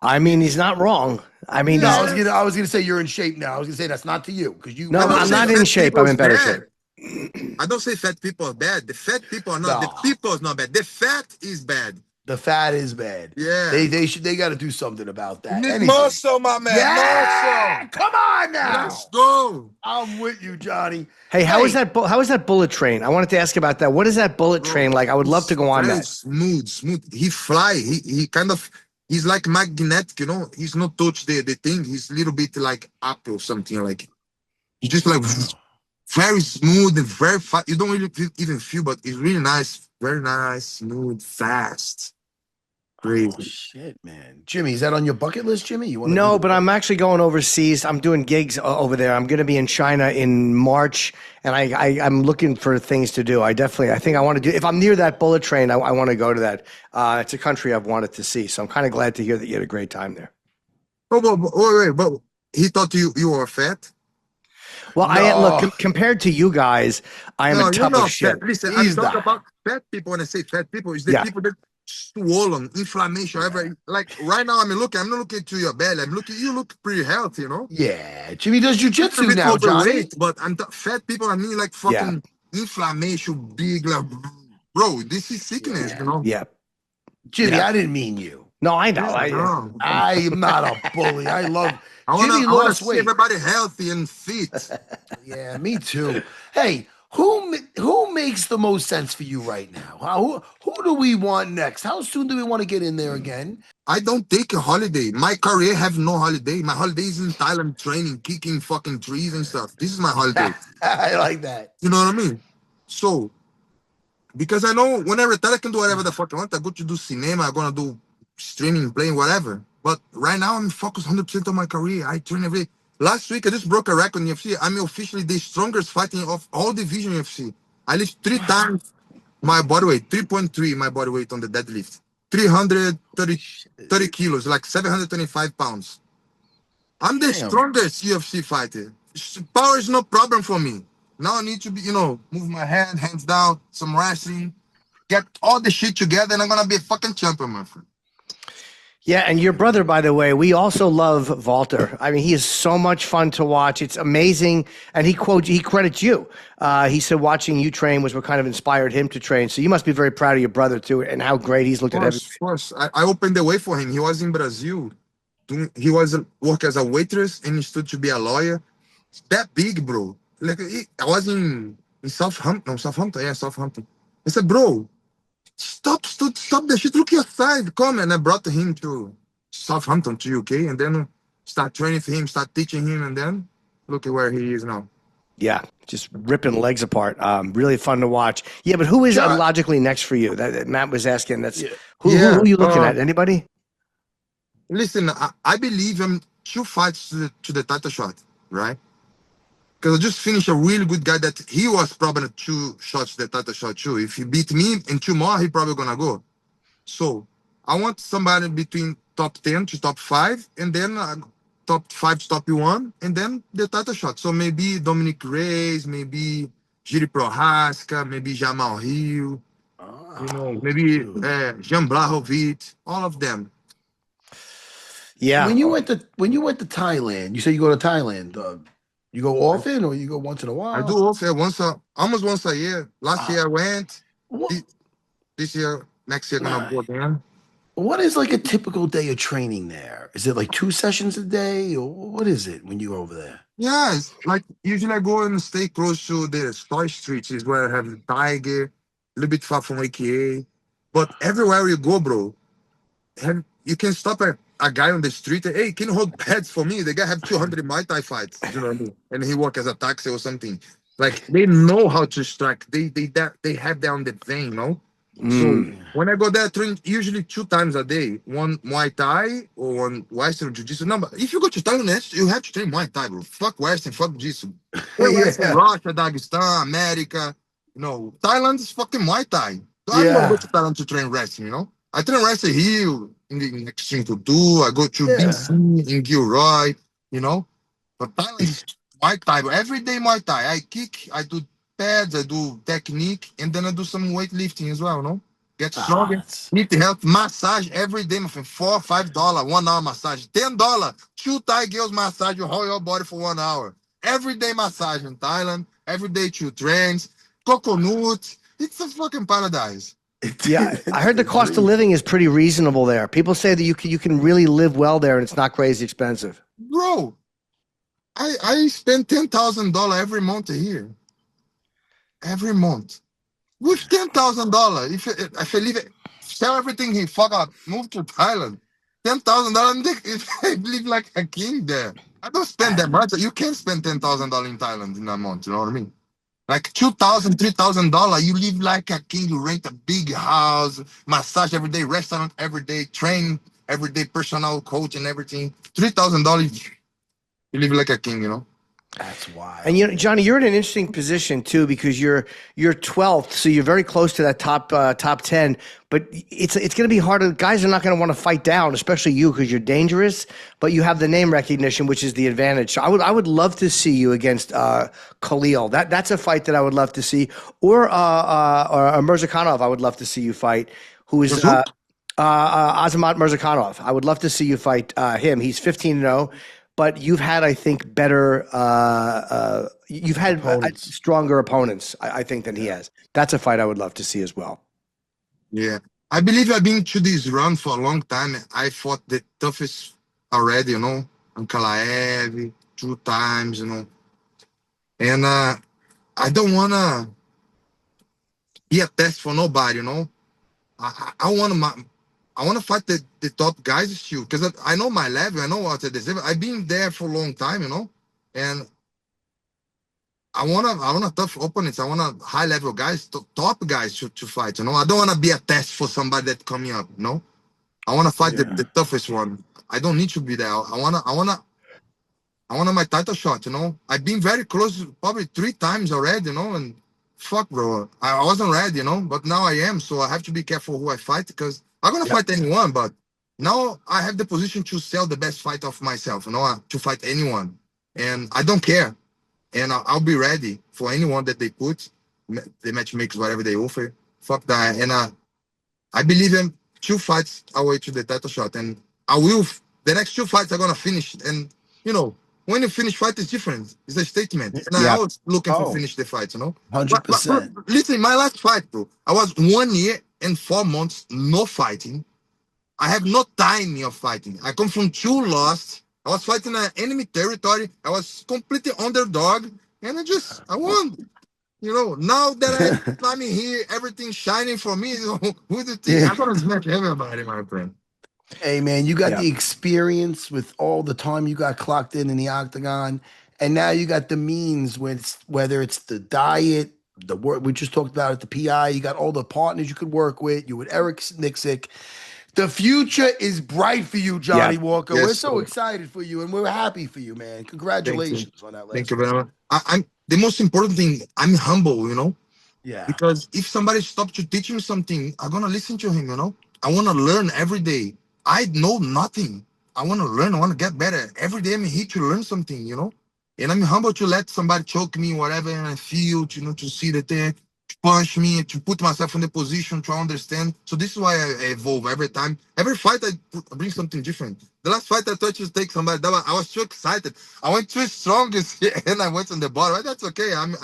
I mean, he's not wrong. I mean, No, he's- I was gonna say you're in shape now. I was gonna say that's not to you because you. No, I don't I'm say not in fat shape. people I'm in is better bad. shape. I don't say fat people are bad. The fat people are not. No. The people is not bad. The fat is bad. the fat is bad. Yeah. They got to do something about that. Need Anything. muscle, my man. Yeah, Muscle. come on now. Let's go. I'm with you, Johnny. Hey, how is that bullet train? I wanted to ask about that. What is that bullet train like? I would love to go on Very that. smooth. He fly. He kind of. He's like magnetic, you know. He's not touch the thing. He's a little bit like up or something. Like he just like very smooth and very fast. You don't really even feel, but it's really nice. Very nice, smooth, fast. Crazy. Oh, shit, man. Jimmy, is that on your bucket list, Jimmy? You want No, but I'm actually going overseas. I'm doing gigs over there. I'm going to be in China in March, and I'm looking for things to do. I think I want to do. If I'm near that bullet train, I want to go to that. It's a country I've wanted to see, so I'm kind of glad to hear that you had a great time there. But he thought you were fat. Well, No. compared to you guys, I am a you're tough not of shit. fat. Listen, He's I'm talking not. about fat people. When I say fat people, it's the Yeah. people that swollen, inflammation, like right now. I'm not looking to your belly. You look pretty healthy, you know. Yeah, Jimmy does jujitsu A bit now, Johnny. overweight, but fat people. I mean, like fucking inflammation, big, like, bro. This is sickness, you know. Yeah. Jimmy, Yeah. I didn't mean you. No, I know. No. I am not a bully. I love I Jimmy wanna lost see weight. everybody healthy and fit. Yeah, me too. Hey, who makes the most sense for you right now? Who do we want next? How soon do we want to get in there again? I don't take a holiday. My career have no holiday. My holiday is in Thailand training, kicking fucking trees and stuff. This is my holiday. I like that. You know what I mean? So, because I know when I retire, I can do whatever the fuck I want. I go to do cinema, I'm gonna do streaming, playing, whatever. But right now, I'm focused 100% on my career. I train every day. Last week, I just broke a record in UFC. I'm officially the strongest fighting of all division UFC. I lift 3 times my body weight, 3.3 my body weight on the deadlift. 330 kilos, like 725 pounds. I'm the Damn. strongest UFC fighter. Power is no problem for me. Now I need to be, move my hands down, some wrestling, get all the shit together, and I'm gonna be a fucking champion, my friend. Yeah, and your brother, by the way, we also love Walter. I mean, he is so much fun to watch. It's amazing, and he credits you. He said watching you train was what kind of inspired him to train. So you must be very proud of your brother too, and how great he's looked at everything. Of course. I opened the way for him. He was in Brazil. He was work as a waitress and he stood to be a lawyer. That big, bro. Like I was in Southampton. Yeah, Southampton. I said, bro, stop the shit. Look outside. Come. And I brought him to Southampton, to UK, and then start training for him, start teaching him, and then look at where he is now. Yeah, just ripping legs apart. Really fun to watch. Yeah, but who is logically next for you? That Matt was asking. Who are you looking at? Anybody? Listen, I believe I'm 2 fights to the title shot, right? Because I just finished a really good guy that he was probably 2 shots to the title shot too. If he beat me in 2 more, he probably gonna go. So I want somebody between top 10 to top 5, and then top 5 to top 1, and then the title shot. So maybe Dominic Reyes, maybe Jiri Prohaska, maybe Jamal Hill, maybe Jan Blachowicz, all of them. Yeah. When you went to Thailand, you said you go to Thailand. You go often, or you go once in a while? I do often, almost once a year. Last year I went. This year, next year gonna go again. What is like a typical day of training there? Is it like 2 sessions a day, or what is it when you go over there? Yeah, it's like usually I go and stay close to the Star Streets, is where I have the Tiger, a little bit far from AKA. But everywhere you go, bro, you can stop a guy on the street. Hey, can you hold pads for me? The guy have 200 Muay Thai fights, you know what I mean? And he work as a taxi or something. Like they know how to strike. They have that on the vein, So when I go there, I train usually 2 times a day. One Muay Thai or one Western Jiu-Jitsu. No, but if you go to Thailand, you have to train Muay Thai, bro. Fuck Western, fuck Jiu-Jitsu. Western, Russia, Dagestan, America. Thailand is fucking Muay Thai. So I don't go to Thailand to train wrestling, I train wrestling here in Extreme Couture. I go to BC in Gilroy, But Thailand is Muay Thai. Every day Muay Thai. I kick, I do pads, I do technique, and then I do some weightlifting as well, Get stronger, need help, massage every day, my friend. $4, $5, 1 hour massage, $10, 2 Thai girls massage your whole body for 1 hour. Every day massage in Thailand, every day 2 trains, coconut. It's a fucking paradise. Yeah, I heard the cost of living is pretty reasonable there. People say that you can really live well there, and it's not crazy expensive. Bro, I spend $10,000 every month here. Every month. With $10,000, if I leave it, sell everything here, fuck up, move to Thailand. $10,000, I live like a king there. I don't spend that much. You can't spend $10,000 in Thailand in a month. You know what I mean? Like $2,000, $3,000, you live like a king. You rent a big house, massage every day, restaurant every day, train every day, personal coach and everything. $3,000, you live like a king. That's wild. And Johnny, you're in an interesting position too, because you're 12th, so you're very close to that top 10. But it's going to be harder. Guys are not going to want to fight down, especially you, because you're dangerous. But you have the name recognition, which is the advantage. So I would love to see you against Khalil. That's a fight that I would love to see, or Mirzakhanov. I would love to see you fight. Who is Azamat Mirzakhanov? I would love to see you fight him. He's 15-0. But you've had, I think, better. You've had stronger opponents, I think, than he has. That's a fight I would love to see as well. Yeah, I believe I've been to this run for a long time. I fought the toughest already, Ankalaev 2 times, and I don't wanna be a test for nobody, I want to fight the top guys too, because I know my level. I know what I deserve. I've been there for a long time, and I want tough opponents. I want high level guys, top guys to fight. I don't want to be a test for somebody that coming up. I want to fight the toughest one. I don't need to be there. I want my title shot. I've been very close, probably 3 times already. And fuck, bro, I wasn't ready. But now I am. So I have to be careful who I fight, because I'm gonna fight anyone. But now I have the position to sell the best fight of myself. To fight anyone, and I don't care. And I'll be ready for anyone that they put. The matchmakers, whatever they offer. Fuck that. And I believe in 2 fights away to the title shot. And I will. The next 2 fights are gonna finish. And when you finish fight, it's different. It's a statement. And I was looking for finish the fight. 100%. But listen, my last fight, bro, I was 1 year and 4 months no fighting. I have no time of fighting. I come from 2 lost. I was fighting an enemy territory. I was completely underdog, and I won. Now that I'm here, everything's shining for me. Who do you think? I'm gonna smack everybody, my friend. Hey, man, you got the experience with all the time you got clocked in the octagon, and now you got the means with whether it's the diet, the work we just talked about at the PI. You got all the partners you could work with. You with Eric Nixick. The future is bright for you, Johnny Walker. Yes, we're so sir. excited for you, and we're happy for you, man. Congratulations on that last Thank you very much. I'm the most important thing. I'm humble, Yeah. because if somebody stops to teach me something, I'm gonna listen to him. I want to learn every day. I know nothing. I want to learn. I want to get better every day. I'm here to learn something. And I'm humble to let somebody choke me, whatever, and I feel, to see that they punch me, to put myself in the position to understand. So this is why I evolve every time. Every fight I bring something different. The last fight I tried to take somebody, I was too excited. I went too strong and I went on the bar. Well, that's okay. I'm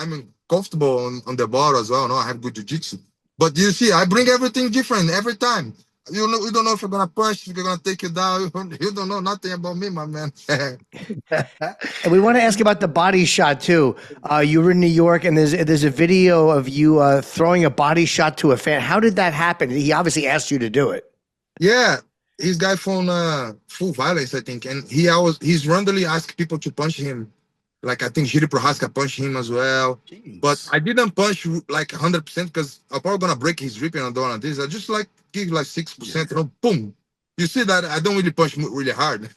comfortable on the bar as well. No, I have good jiu-jitsu. But you see, I bring everything different every time. You don't know if you're gonna punch, if you're gonna take you down. You don't know nothing about me, my man. And we want to ask about the body shot too. You were in New York, and there's a video of you throwing a body shot to a fan. How did that happen? He obviously asked you to do it. Yeah, he's guy from Full Violence, I think, and he's randomly asked people to punch him. Like I think Jiri Prohaska punched him as well. Jeez. But I didn't punch like 100% because I'm probably gonna break his rib and I don't want this. I just give like 6%, boom. You see that I don't really punch really hard.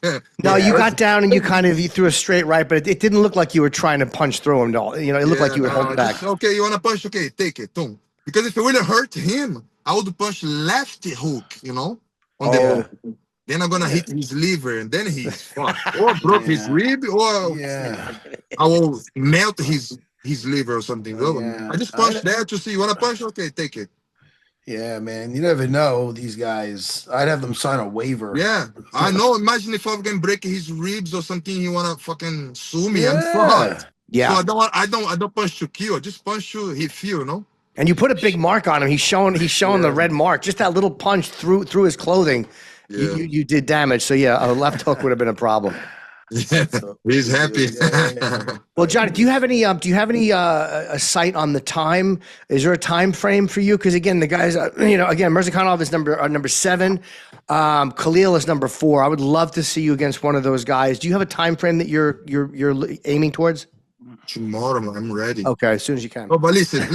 No, you got down and you threw a straight right, but it didn't look like you were trying to punch through him. It looked like you were holding back. Okay, you wanna punch? Okay, take it, boom. Because if it really hurt him, I would punch left hook, on the bone. Then I'm gonna hit his liver, and then he's fucked. Or broke his rib, or I will melt his liver or something. I just punch there to see. You wanna punch? Okay, take it. Yeah, man. You never know these guys. I'd have them sign a waiver. Yeah, I know. Imagine if I can break his ribs or something. He wanna fucking sue me. I'm fucked. Yeah. So I don't punch to kill. I just punch to hit feel. And you put a big mark on him. He's showing the red mark. Just that little punch through his clothing. Yeah. You did damage. So a left hook would have been a problem. Yeah, he's happy. Well, Johnny, do you have any a sight on the time? Is there a time frame for you? Because again, the guys, again, Mirzakhanov is number 7. Khalil is number 4. I would love to see you against one of those guys. Do you have a time frame that you're aiming towards? Tomorrow, I'm ready. Okay, as soon as you can. Oh, but listen.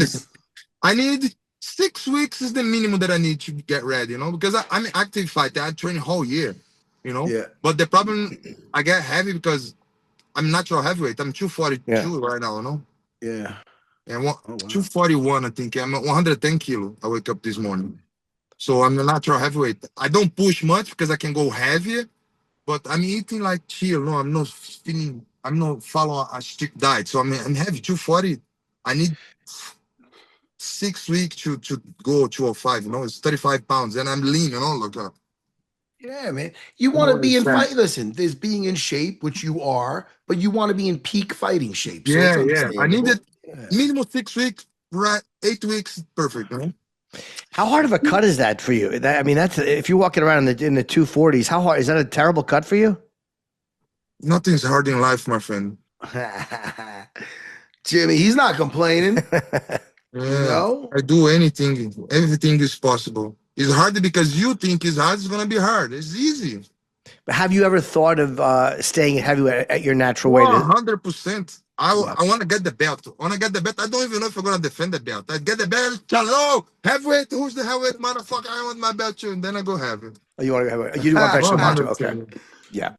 I need 6 weeks is the minimum that I need to get ready, because I'm an active fighter. I train a whole year, Yeah. But the problem, I get heavy because I'm natural heavyweight. I'm 242 right now, Yeah. And 241, I think. I'm 110 kilo. I wake up this morning. So I'm a natural heavyweight. I don't push much because I can go heavier, but I'm eating like chill. No, I'm not following a strict diet. So I'm heavy, 240. I need 6 weeks to go 205, it's 35 pounds, and I'm lean, look up. Yeah, man. You want to be in fight. Listen, there's being in shape, which you are, but you want to be in peak fighting shape. So I needed minimum 6 weeks, right? 8 weeks, perfect, How hard of a cut is that for you? That's if you're walking around in the 240s. How hard is that? A terrible cut for you? Nothing's hard in life, my friend. Jimmy, he's not complaining. I do anything. Everything is possible. It's hard because you think it's hard. It's gonna be hard. It's easy. But have you ever thought of staying at heavyweight at your natural weight? 100%. I Yeah. want to get the belt. I want to get the belt. I don't even know if I'm gonna defend the belt. I get the belt. Hello, heavyweight. Who's the heavyweight motherfucker? I want my belt too, and then I go heavy. Oh, you want to heavyweight? You do want professional match? Okay. 100%. Yeah.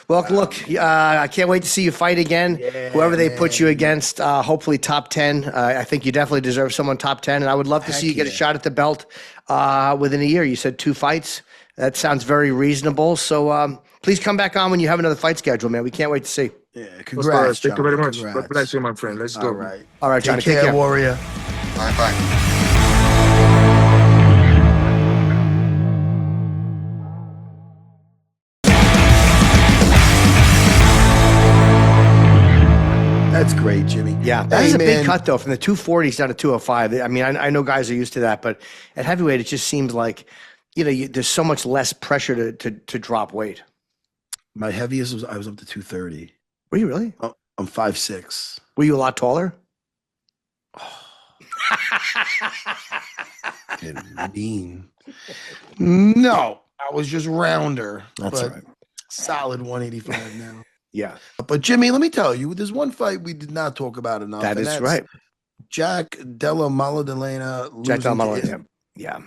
Well, look, I can't wait to see you fight again. Whoever they put you against, hopefully top 10. I think you definitely deserve someone top 10, and I would love to see you get a shot at the belt within a year. You said 2 fights. That sounds very reasonable. So please come back on when you have another fight schedule, man. We can't wait to see. Yeah, congrats. Thank you very much. Congrats. God bless you, my friend. Let's go. All right, Johnny. Take care, Warrior. Bye bye. That's great, Jimmy. Yeah, that is a big cut, though, from the 240s down to 205. I mean, I know guys are used to that, but at heavyweight, it just seems like, there's so much less pressure to drop weight. My heaviest was I was up to 230. Were you really? Oh, I'm 5'6". Were you a lot taller? Mean. No, I was just rounder. That's but all right. Solid 185 now. Yeah. But Jimmy, let me tell you, there's one fight we did not talk about enough. That is right. Jack Della Maddalena. Jack Della Maddalena. Yeah.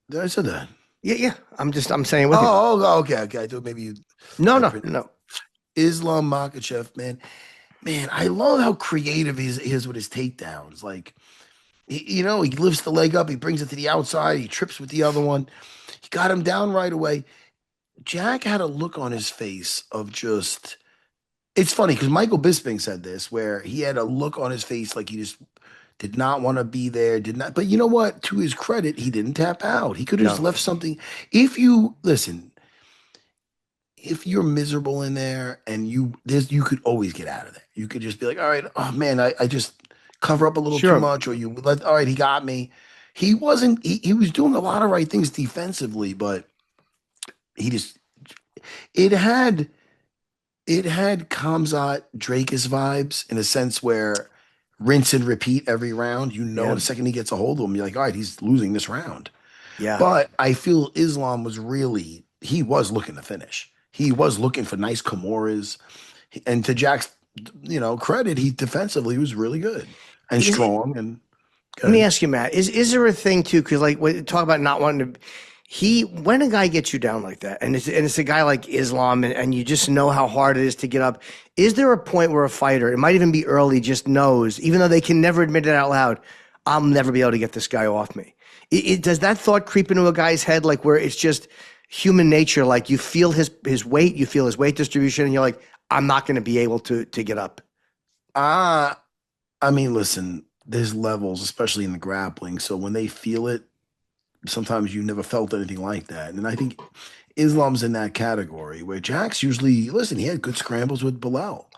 Did I say that? Yeah. I'm saying with you. Oh, okay. I thought maybe you. No. Islam Makhachev, man, I love how creative he is with his takedowns. Like, he lifts the leg up, he brings it to the outside, he trips with the other one. He got him down right away. Jack had a look on his face of just. It's funny because Michael Bisping said this, where he had a look on his face like he just did not want to be there, did not. But you know what? To his credit, he didn't tap out. He could have just left something. If you're miserable in there and you could always get out of there. You could just be like, all right, oh man, I just cover up a little too much, or all right, he got me. He was doing a lot of right things defensively, but it had Khamzat Drakus vibes in a sense where rinse and repeat every round. The second he gets a hold of him, you're like, all right, he's losing this round. Yeah. But I feel Islam was looking to finish. He was looking for nice Kimuras. And to Jack's, credit, he defensively was really good and strong. And good. Let me ask you, Matt, is there a thing too? Because talk about not wanting to. When a guy gets you down like that, and it's a guy like Islam, and you just know how hard it is to get up. Is there a point where a fighter, it might even be early, just knows, even though they can never admit it out loud, I'll never be able to get this guy off me? Does that thought creep into a guy's head, like where it's just human nature, like you feel his weight, you feel his weight distribution, and you're like, I'm not going to be able to get up? I mean, listen, there's levels, especially in the grappling. So when they feel it, sometimes you never felt anything like that. And I think Islam's in that category where Jack's usually, he had good scrambles with Bilal,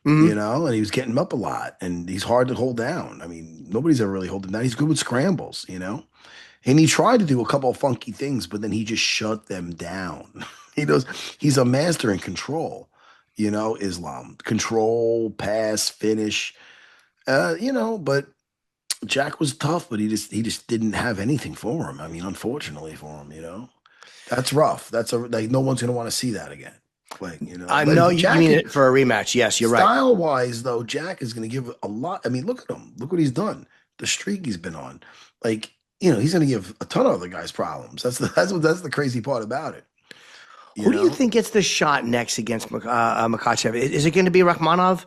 and he was getting him up a lot, and he's hard to hold down. I mean, nobody's ever really holding him down. He's good with scrambles, And he tried to do a couple of funky things, but then he just shut them down. He's a master in control, Islam. Control, pass, finish, but Jack was tough, but he just didn't have anything for him. I mean, unfortunately for him, that's rough. No one's going to want to see that again. I know you mean it for a rematch. Yes, you're right. Style-wise, though, Jack is going to give a lot. I mean, look at him. Look what he's done. The streak he's been on. He's going to give a ton of other guys problems. That's the crazy part about it. Who do you think gets the shot next against Makhachev? Is it going to be Rakhmonov?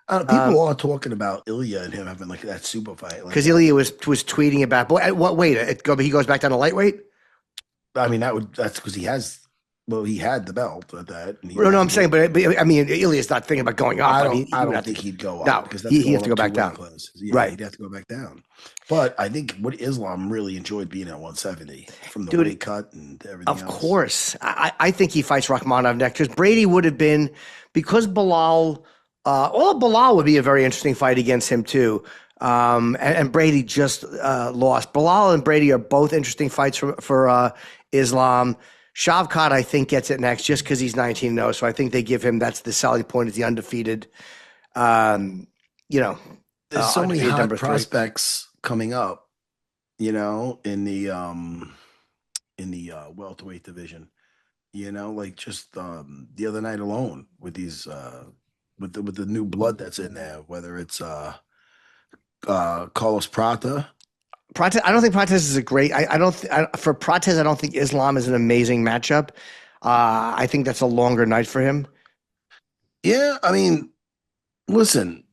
People are talking about Ilia and him having that super fight. Because Ilia was tweeting about. But at what weight? He goes back down to lightweight. I mean, that's because he has. Well, he had the belt at that. No, I'm saying, but I mean, Ilia's not thinking about going up. I don't think he'd go up because he has to go back down. Yeah, right, he'd have to go back down. But I think what Islam really enjoyed being at 170 from the weight cut and everything. Of course, I think he fights Rakhmonov next because Brady would have been because Bilal. Bilal would be a very interesting fight against him too. And Brady just lost. Bilal and Brady are both interesting fights for Islam. Shavkat, I think, gets it next just because he's 19-0. So I think they give him, that's the selling point, is the undefeated. There's so many hot prospects coming up, in the in the welterweight division. You know, like just the other night alone with these with the new blood that's in there, whether it's Carlos Prata. Prates, I don't think Prates is a great. For Prates, I don't think Islam is an amazing matchup. I think that's a longer night for him. Yeah, I mean, listen.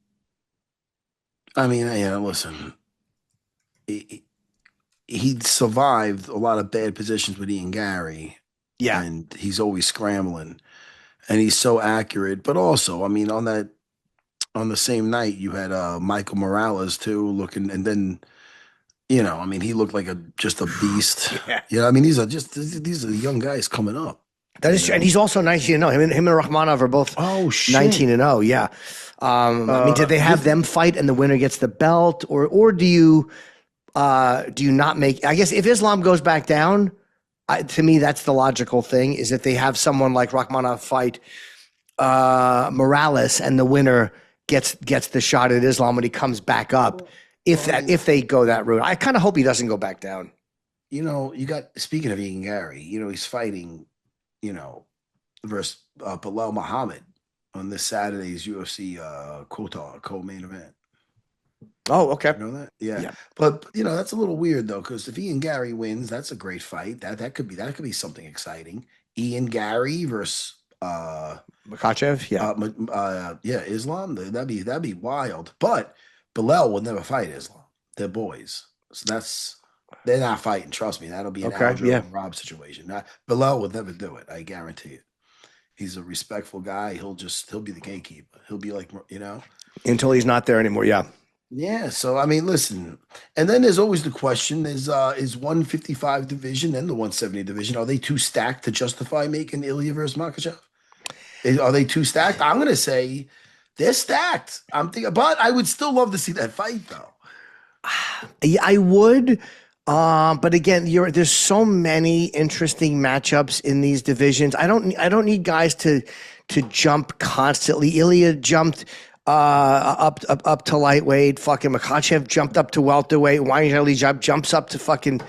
Listen. He survived a lot of bad positions with Ian Gary. Yeah. And he's always scrambling. And he's so accurate. But also, I mean, on the same night, you had Michael Morales too looking, and then he looked like just a beast. Yeah. You know, I mean, these are young guys coming up. That is true. And he's also 19-0. Him and Rakhmonov are both 19-0. Yeah. I mean, did they have them fight and the winner gets the belt, or do you not make? I guess if Islam goes back down, to me that's the logical thing. Is that they have someone like Rakhmonov fight Morales, and the winner gets the shot at Islam when he comes back up. If they go that route, I kind of hope he doesn't go back down. You know, speaking of Ian Gary, he's fighting, versus Bilal Muhammad on this Saturday's UFC co-main event. Oh, okay. You know that? Yeah. But that's a little weird though, because if Ian Gary wins, that's a great fight. That could be something exciting. Ian Gary versus Makhachev, Islam. That'd be wild. But Bilal will never fight Islam. They're boys, so they're not fighting. Trust me, that'll be an Aljo and Rob situation. Bilal would never do it. I guarantee it. He's a respectful guy. He'll be the gatekeeper. He'll be like, until he's not there anymore. Yeah. Yeah. So I mean, listen, and then there's always the question: is 155 division and the 170 division, are they too stacked to justify making Ilia versus Makhachev? Are they too stacked? I'm gonna say they're stacked. I'm thinking, but I would still love to see that fight, though. Yeah, I would. But again, there's so many interesting matchups in these divisions. I don't need guys to jump constantly. Ilia jumped up to lightweight. Fucking Makhachev jumped up to welterweight. Wying jumps up to fucking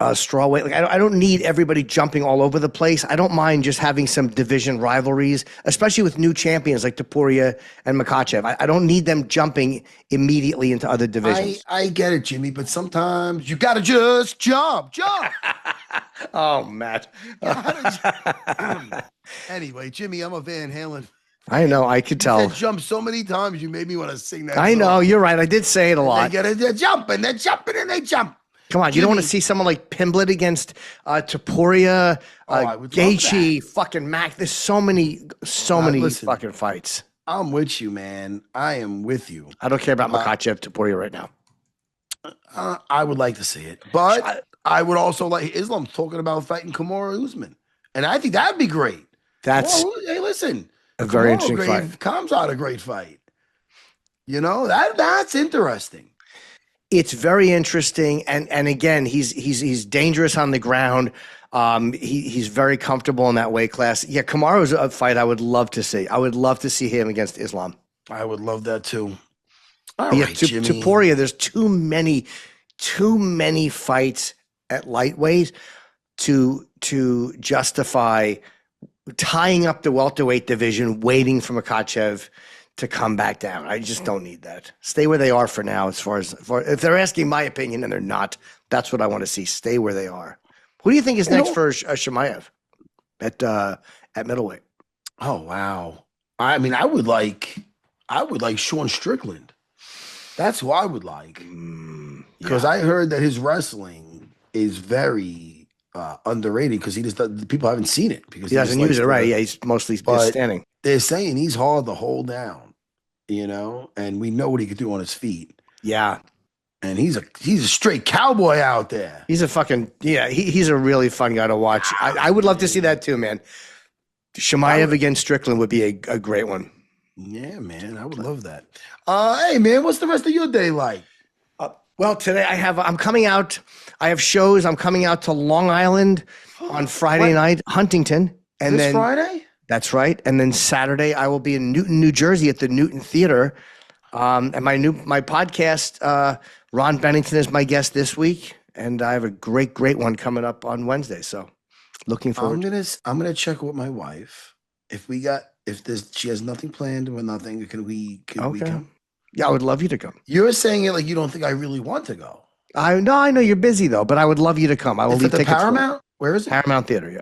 strawweight. Like I don't need everybody jumping all over the place. I don't mind just having some division rivalries, especially with new champions like Topuria and Makhachev. I don't need them jumping immediately into other divisions. I get it, Jimmy, but sometimes you gotta just jump. Oh, Matt. Anyway, Jimmy, I'm a Van Halen. I know, I could tell. You said jump so many times, you made me want to sing that I song. know, you're right. I did say it a lot. They're jumping, they're jumping, and they jump. Come on, Jimmy. You don't want to see someone like Pimblett against Topuria, Gaethje, fucking Mac. There's so many fucking fights. I'm with you, man. I am with you. I don't care about Makhachev, Topuria right now. I would like to see it, but I would also like Islam talking about fighting Kamaru Usman, and I think that'd be great. Hey, listen, a very interesting fight. Comes out a great fight. That's interesting. It's very interesting, and again, he's dangerous on the ground. He's very comfortable in that weight class. Yeah, Kamaru's a fight I would love to see. I would love to see him against Islam. I would love that too. All right, Jimmy. Topuria, there's too many fights at lightweight to justify tying up the welterweight division, waiting for Makhachev to come back down. I just don't need that. Stay where they are for now. As far if they're asking my opinion and they're not, that's what I want to see. Stay where they are. Who do you think is next for Chimaev at middleweight? Oh wow! I mean, I would like Sean Strickland. That's who I would like because I heard that his wrestling is very underrated because people haven't seen it because he doesn't use it right. Yeah, he's mostly standing. They're saying he's hard to hold down, and we know what he could do on his feet. Yeah. And he's a straight cowboy out there. He's a fucking, he's a really fun guy to watch. I would love to see that too, man. Chimaev against Strickland would be a great one. Yeah, man. I would love that. Hey, man, what's the rest of your day like? Well, today I'm coming out. I have shows. I'm coming out to Long Island on Friday night, Huntington. And this then Friday? That's right. And then Saturday, I will be in Newton, New Jersey at the Newton Theater. And my podcast, Ron Bennington is my guest this week. and I have a great one coming up on Wednesday. So looking forward. I'm gonna check with my wife. If she has nothing planned or nothing, could we come? Yeah, I would love you to come. You're saying it like you don't think I really want to go. I know you're busy though, but I would love you to come. I will It's leave at the tickets. Paramount? Where is it? Paramount Theater, yeah.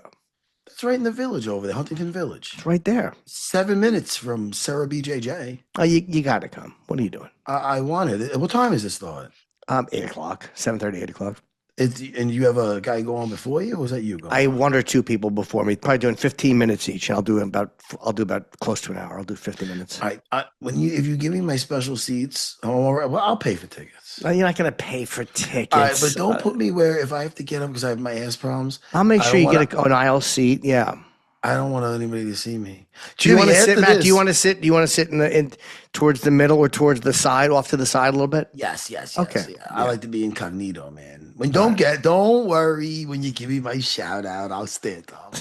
It's right in the village over there, Huntington Village. It's right there. 7 minutes from Sarah BJJ. Oh, you got to come. What are you doing? I wanted it. What time is it start? 8 o'clock, 7:30, 8 o'clock. And you have a guy go on before you, or was that you going? I have 1 or 2 people before me, probably doing 15 minutes each, and I'll do about close to an hour. I'll do 50 minutes. All right. If you give me my special seats, I'll pay for tickets. No, you're not going to pay for tickets. All right, but don't put me where if I have to get up because I have my ass problems. I'll make sure you get an aisle seat. Yeah. I don't want anybody to see me. Do you want to sit, Matt? Do you want to sit? Do you want to sit in towards the middle or towards the side, off to the side a little bit? Yes. Okay. Yeah. I like to be incognito, man. Don't worry when you give me my shout out. I'll stand up.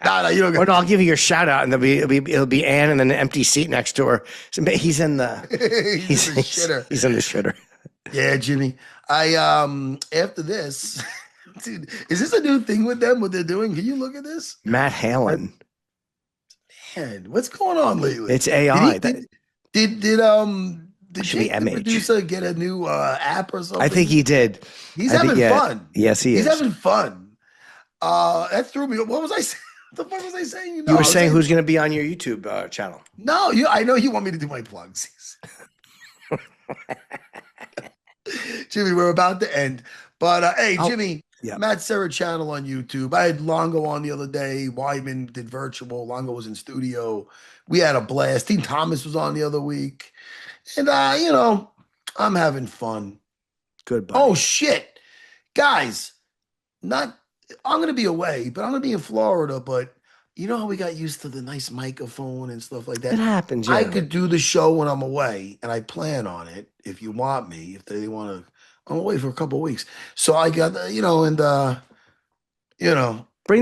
no, you don't. No, I'll give you your shout out, and it'll be Ann, and then an empty seat next to her. So he's in the he's in the shitter. He's in the shitter. Yeah, Jimmy. After this. Dude, is this a new thing with them? What they're doing? Can you look at this? Matt Halen. Man, what's going on lately? It's AI. Did should be the producer get a new app or something? I think he did. He's having fun. Yes, he is. He's having fun. That threw me. What was I saying? What the fuck was I saying? You were saying who's going to be on your YouTube channel? No, I know you want me to do my plugs. Jimmy, we're about to end. But hey, Jimmy. Yeah. Matt Serra channel on YouTube. I had Longo on the other day. Wyman did virtual. Longo was in studio. We had a blast. Dean Thomas was on the other week. And, I'm having fun. Good, buddy. Oh, shit. Guys, I'm going to be away, but I'm going to be in Florida. But you know how we got used to the nice microphone and stuff like that? It happens, yeah. I could do the show when I'm away, and I plan on it if you want me, if they want to. I'm away for a couple of weeks. So I got, bring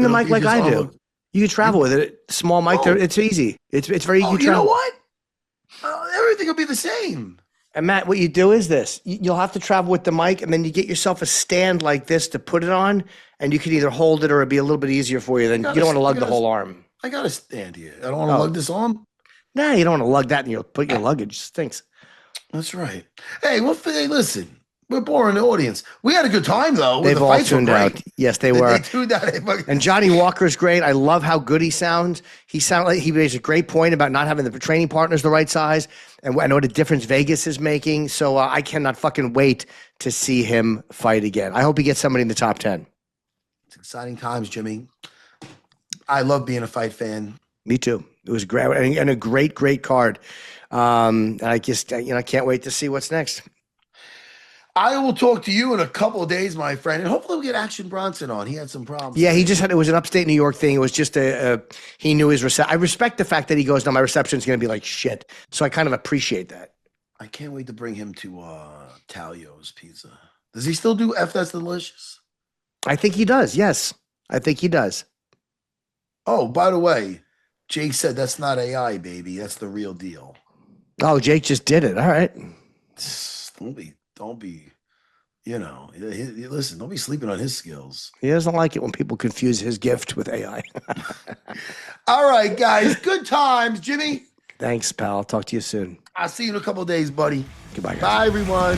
the mic like I do. You can travel with it. Small mic, it's easy. It's very easy to travel. You know what? Everything will be the same. And Matt, what you do is this. You'll have to travel with the mic, and then you get yourself a stand like this to put it on, and you can either hold it or it'll be a little bit easier for you. Then you don't want to lug the whole arm. I got a stand here. I don't want to lug this on. Nah, you don't want to lug that in your luggage. It stinks. That's right. Hey, listen. We're boring the audience. We had a good time, though. They've all tuned out. Yes, they were. They tuned out. And Johnny Walker's great. I love how good he sounds. He sounded like he made a great point about not having the training partners the right size. And I know the difference Vegas is making. So I cannot fucking wait to see him fight again. I hope he gets somebody in the top 10. It's exciting times, Jimmy. I love being a fight fan. Me too. It was great. And a great card. And I just, I can't wait to see what's next. I will talk to you in a couple of days, my friend, and hopefully we'll get Action Bronson on. He had some problems. Yeah, it was an upstate New York thing. It was just he knew his reception. I respect the fact that he goes, no, my reception is going to be like shit. So I kind of appreciate that. I can't wait to bring him to Talio's Pizza. Does he still do F That's Delicious? I think he does. Yes, I think he does. Oh, by the way, Jake said that's not AI, baby. That's the real deal. Oh, Jake just did it. All right. Don't be, listen, don't be sleeping on his skills. He doesn't like it when people confuse his gift with AI. All right, guys. Good times. Jimmy. Thanks, pal. I'll talk to you soon. I'll see you in a couple of days, buddy. Goodbye, guys. Bye, everyone.